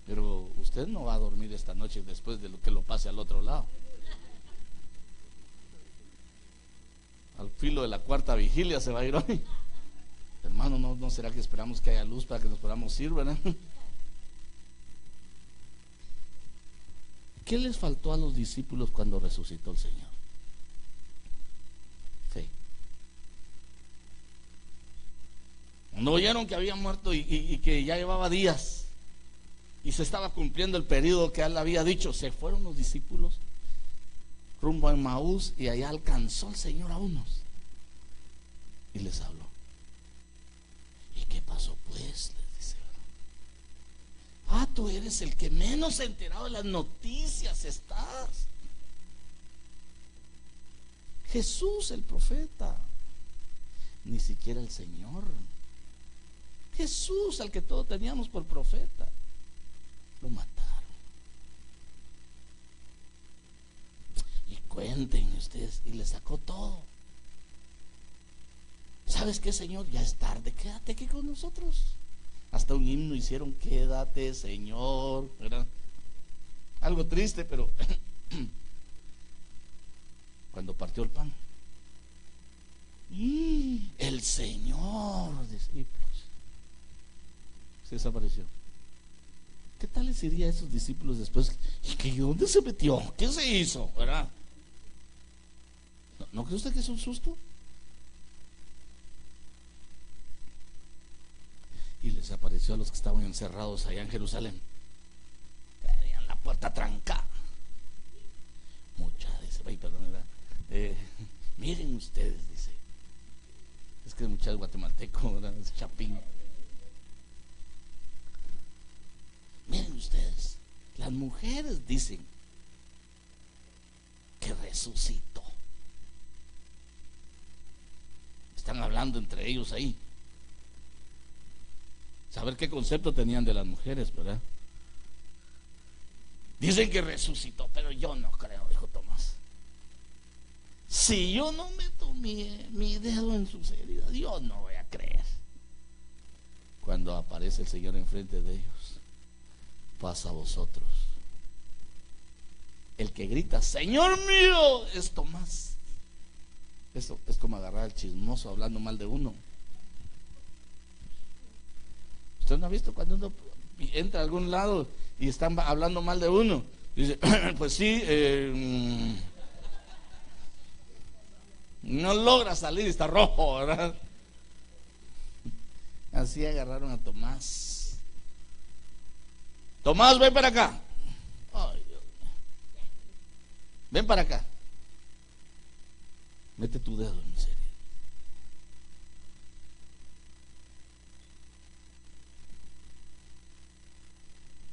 Pero usted no va a dormir esta noche después de lo que lo pase al otro lado. Al filo de la 4ª vigilia se va a ir hoy. Hermano, ¿no será que esperamos que haya luz para que nos podamos ir, verdad? ¿Qué les faltó a los discípulos cuando resucitó el Señor? Fe. No oyeron que había muerto y que ya llevaba días y se estaba cumpliendo el periodo que él había dicho. Se fueron los discípulos rumbo a Emaús y allá alcanzó el Señor a unos y les habló. ¿Y qué pasó pues? Les dice. Tú eres el que menos enterado de las noticias estás. Jesús el profeta, ni siquiera el Señor. Jesús al que todos teníamos por profeta, lo mataron. Y cuenten ustedes, y le sacó todo. ¿Sabes qué, Señor? Ya es tarde, quédate aquí con nosotros. Hasta un himno hicieron, quédate, Señor, ¿verdad? Algo triste, pero cuando partió el pan, y el Señor, discípulos, se desapareció. ¿Qué tal les diría a esos discípulos después? ¿Y que dónde se metió? ¿Qué se hizo? ¿Verdad? ¿No cree usted que es un susto? Y les apareció a los que estaban encerrados allá en Jerusalén. Tenían la puerta trancada. Miren ustedes, dice. Es que es muchacho guatemalteco, ¿verdad? Es chapín. Miren ustedes, las mujeres dicen que resucitó. Están hablando entre ellos ahí. Saber qué concepto tenían de las mujeres, ¿verdad? Dicen que resucitó, pero yo no creo, dijo Tomás. Si yo no meto mi dedo en sus heridas, yo no voy a creer. Cuando aparece el Señor enfrente de ellos, pasa a vosotros. El que grita, Señor mío, es Tomás. Eso es como agarrar al chismoso hablando mal de uno. ¿Usted no ha visto cuando uno entra a algún lado y están hablando mal de uno? Dice, pues sí, no logra salir y está rojo, ¿verdad? Así agarraron a Tomás. Tomás, ven para acá. Ay, Dios mío. Ven para acá. Mete tu dedo en serio.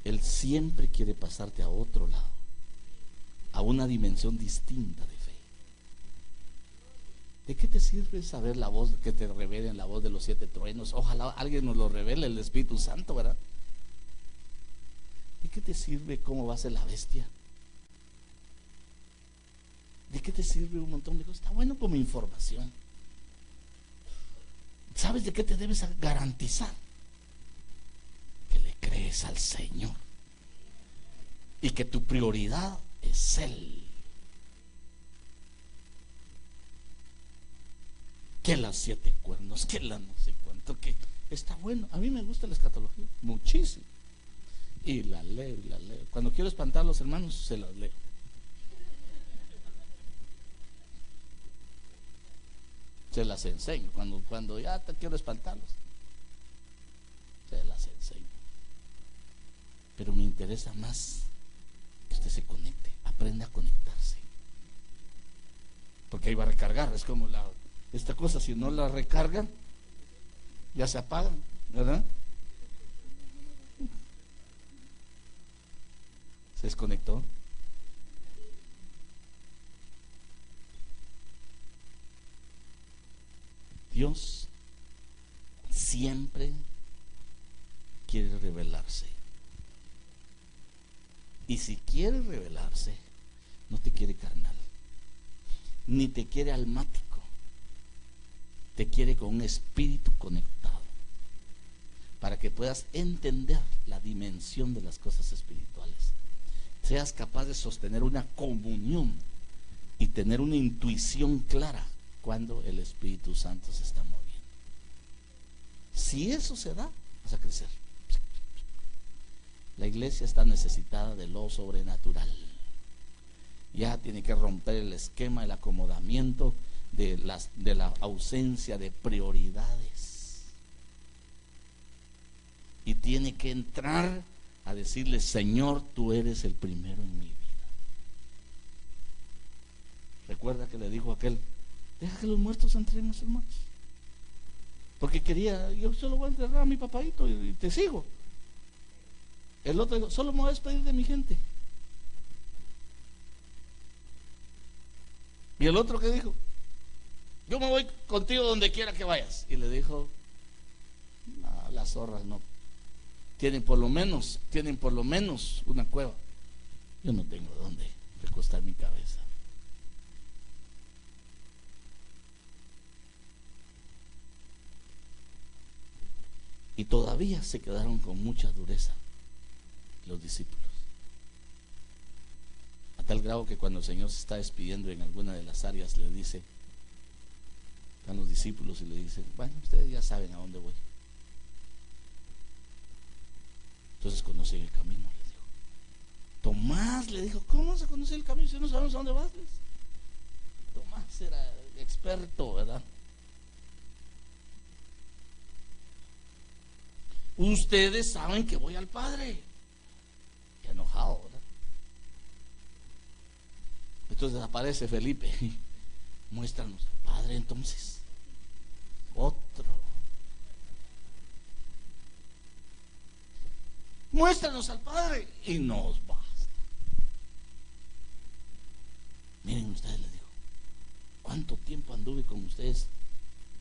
Él siempre quiere pasarte a otro lado, a una dimensión distinta de fe. ¿De qué te sirve saber la voz, que te revelen la voz de los 7 truenos? Ojalá alguien nos lo revele, el Espíritu Santo, ¿verdad? ¿De qué te sirve cómo va a ser la bestia? ¿De qué te sirve un montón de cosas? Está bueno como información. ¿Sabes de qué te debes garantizar? Que le crees al Señor y que tu prioridad es Él. Que las 7 cuernos, que la no sé cuánto, que está bueno. A mí me gusta la escatología muchísimo y la leo y la leo. Cuando quiero espantar a los hermanos se las leo. Se las enseño cuando ya te quiero espantarlos, se las enseño. Pero me interesa más que usted se conecte, aprenda a conectarse, porque ahí va a recargar. Es como esta cosa, si no la recargan ya se apagan, ¿verdad? Se desconectó. Dios siempre quiere revelarse. Y si quiere revelarse, no te quiere carnal, ni te quiere almático. Te quiere con un espíritu conectado, para que puedas entender la dimensión de las cosas espirituales. Seas capaz de sostener una comunión y tener una intuición clara cuando el Espíritu Santo se está moviendo. Si eso se da, vas a crecer. La iglesia está necesitada de lo sobrenatural. Ya tiene que romper el esquema, el acomodamiento de la ausencia de prioridades. Y tiene que entrar a decirle: Señor, tú eres el primero en mi vida. Recuerda que le dijo aquel: deja que los muertos entren, los hermanos. Porque yo solo voy a enterrar a mi papadito y te sigo. El otro dijo: solo me voy a despedir de mi gente. Y el otro que dijo: yo me voy contigo donde quiera que vayas. Y le dijo: no, las zorras no. Tienen por lo menos una cueva. Yo no tengo dónde recostar mi cabeza. Y todavía se quedaron con mucha dureza los discípulos, a tal grado que cuando el Señor se está despidiendo en alguna de las áreas, le dice, están los discípulos y le dicen: bueno, ustedes ya saben a dónde voy. Entonces conocen el camino, les dijo. Tomás le dijo: ¿cómo vas a conocer el camino si no sabemos a dónde vas? Tomás era experto, ¿verdad? Ustedes saben que voy al Padre. Y enojado, ¿verdad? Entonces aparece Felipe: muéstranos al Padre. Entonces otro: muéstranos al Padre y nos basta. Miren ustedes, les digo, ¿cuánto tiempo anduve con ustedes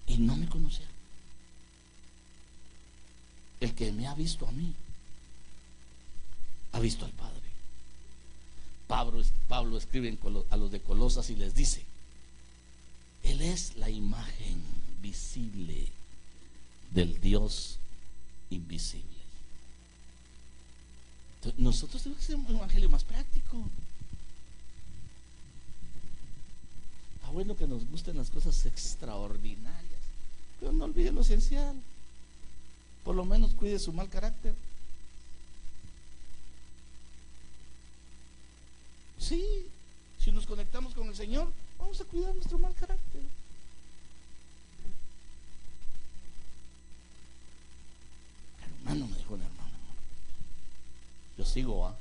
y no me conocieron? El que me ha visto a mí ha visto al Padre. Pablo escribe a los de Colosas y les dice: Él es la imagen visible del Dios invisible. Entonces, nosotros tenemos que hacer un evangelio más práctico. Está bueno que nos gusten las cosas extraordinarias, pero no olvide lo esencial. Por lo menos cuide su mal carácter. Sí, si nos conectamos con el Señor, vamos a cuidar nuestro mal carácter. Hermano, me dijo un hermano, yo sigo,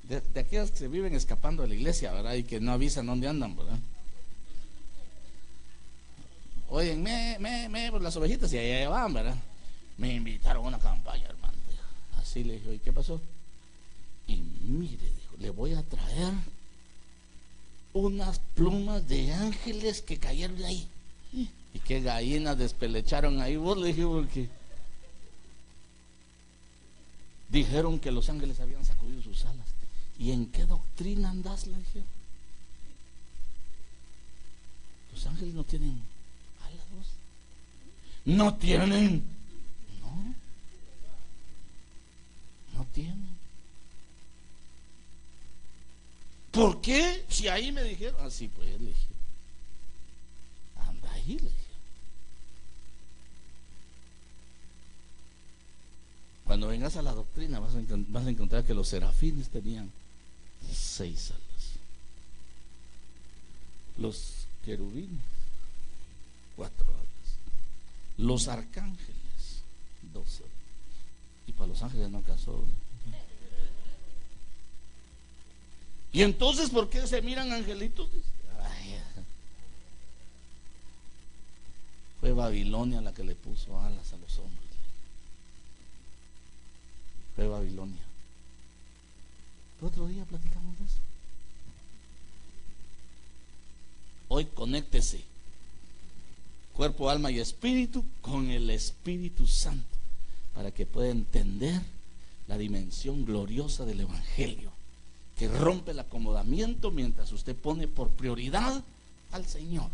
de aquellas que se viven escapando de la iglesia, ¿verdad? Y que no avisan dónde andan, ¿verdad? Oyen, por las ovejitas y allá van, ¿verdad? Me invitaron a una campaña, hermano. Así le dije: ¿y qué pasó? Y mire, dijo, le voy a traer unas plumas de ángeles que cayeron de ahí. Y qué gallinas despelecharon ahí. Vos, le dije, porque dijeron que los ángeles habían sacudido sus alas. ¿Y en qué doctrina andas? Le dije. Los ángeles no tienen alas. No tienen. No tienen. ¿Por qué? Si ahí me dijeron. Así pues, le dije. Anda ahí, le dije. Cuando vengas a la doctrina vas a encontrar que los serafines tenían 6 alas. Los querubines 4 alas. Los arcángeles 2 alas. Y para los ángeles no alcanzó. Y entonces, ¿por qué se miran angelitos? Ay, fue Babilonia la que le puso alas a los hombres. Fue Babilonia. Otro día platicamos de eso. Hoy conéctese, cuerpo, alma y espíritu, con el Espíritu Santo, para que pueda entender la dimensión gloriosa del Evangelio, que rompe el acomodamiento mientras usted pone por prioridad al Señor.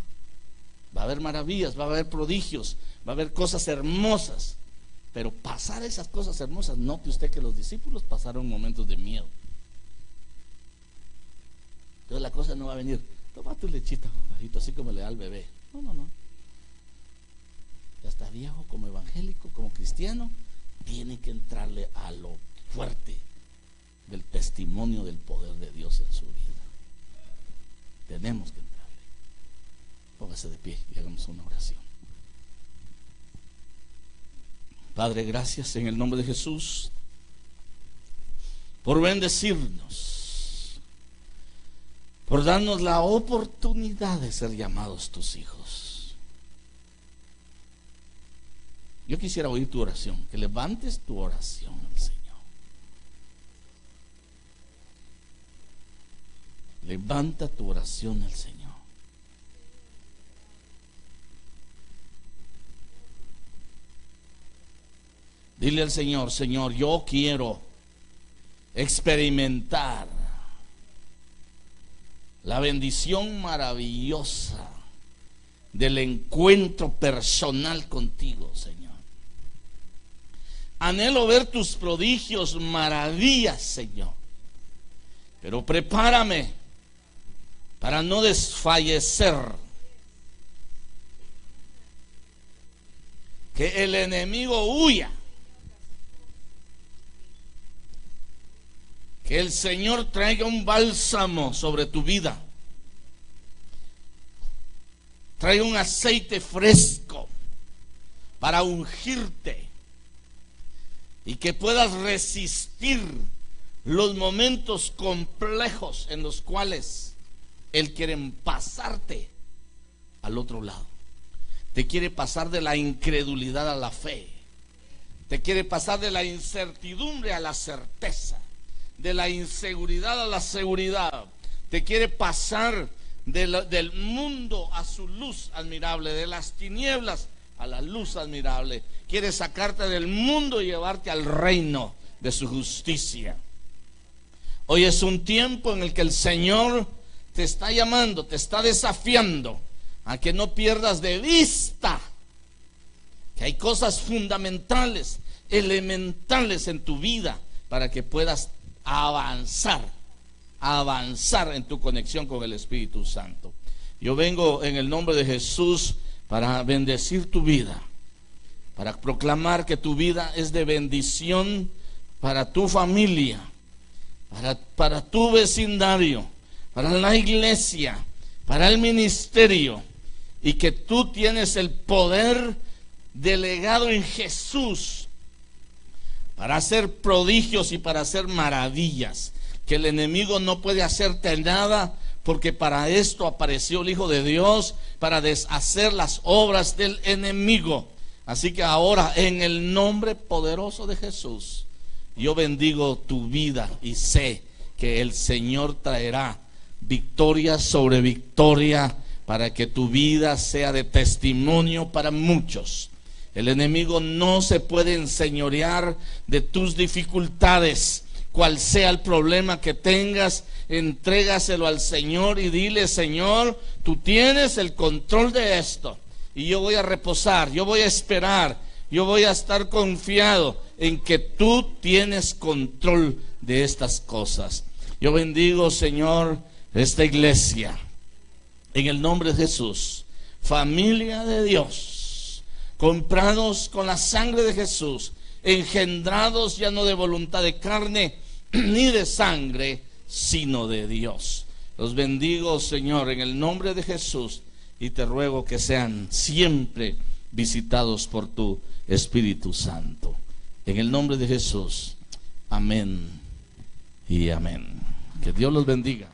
Va a haber maravillas, va a haber prodigios, va a haber cosas hermosas, pero pasar esas cosas hermosas, note usted que los discípulos pasaron momentos de miedo. Entonces la cosa no va a venir, toma tu lechita, bajito, así como le da al bebé. No. Ya está viejo, como evangélico, como cristiano, tiene que entrarle a lo fuerte del testimonio del poder de Dios en su vida. Tenemos que entrarle. Póngase de pie y hagamos una oración. Padre, gracias en el nombre de Jesús por bendecirnos, por darnos la oportunidad de ser llamados tus hijos. Yo quisiera oír tu oración, que levantes tu oración al Señor. Levanta tu oración al Señor. Dile al Señor: Señor, yo quiero experimentar la bendición maravillosa del encuentro personal contigo, Señor. Anhelo ver tus prodigios, maravillas, Señor. Pero prepárame para no desfallecer. Que el enemigo huya. Que el Señor traiga un bálsamo sobre tu vida. Traiga un aceite fresco para ungirte. Y que puedas resistir los momentos complejos en los cuales Él quiere pasarte al otro lado. Te quiere pasar de la incredulidad a la fe. Te quiere pasar de la incertidumbre a la certeza. De la inseguridad a la seguridad. Te quiere pasar del mundo a su luz admirable, de las tinieblas a la luz admirable. Quiere sacarte del mundo y llevarte al reino de su justicia. Hoy es un tiempo en el que el Señor te está llamando, te está desafiando a que no pierdas de vista que hay cosas fundamentales, elementales en tu vida para que puedas avanzar en tu conexión con el Espíritu Santo. Yo vengo en el nombre de Jesús para bendecir tu vida, para proclamar que tu vida es de bendición para tu familia, para tu vecindario, para la iglesia, para el ministerio, y que tú tienes el poder delegado en Jesús para hacer prodigios y para hacer maravillas, que el enemigo no puede hacerte nada, porque para esto apareció el Hijo de Dios, para deshacer las obras del enemigo. Así que ahora, en el nombre poderoso de Jesús, yo bendigo tu vida y sé que el Señor traerá victoria sobre victoria para que tu vida sea de testimonio para muchos. El enemigo no se puede enseñorear de tus dificultades. cual sea el problema que tengas, entrégaselo al Señor y dile: Señor, tú tienes el control de esto, y yo voy a reposar, yo voy a esperar, yo voy a estar confiado en que tú tienes control de estas cosas. Yo bendigo, Señor, esta iglesia en el nombre de Jesús. Familia de Dios, comprados con la sangre de Jesús, engendrados ya no de voluntad de carne ni de sangre, sino de Dios. Los bendigo, Señor, en el nombre de Jesús, y te ruego que sean siempre visitados por tu Espíritu Santo. En el nombre de Jesús, amén y amén. Que Dios los bendiga.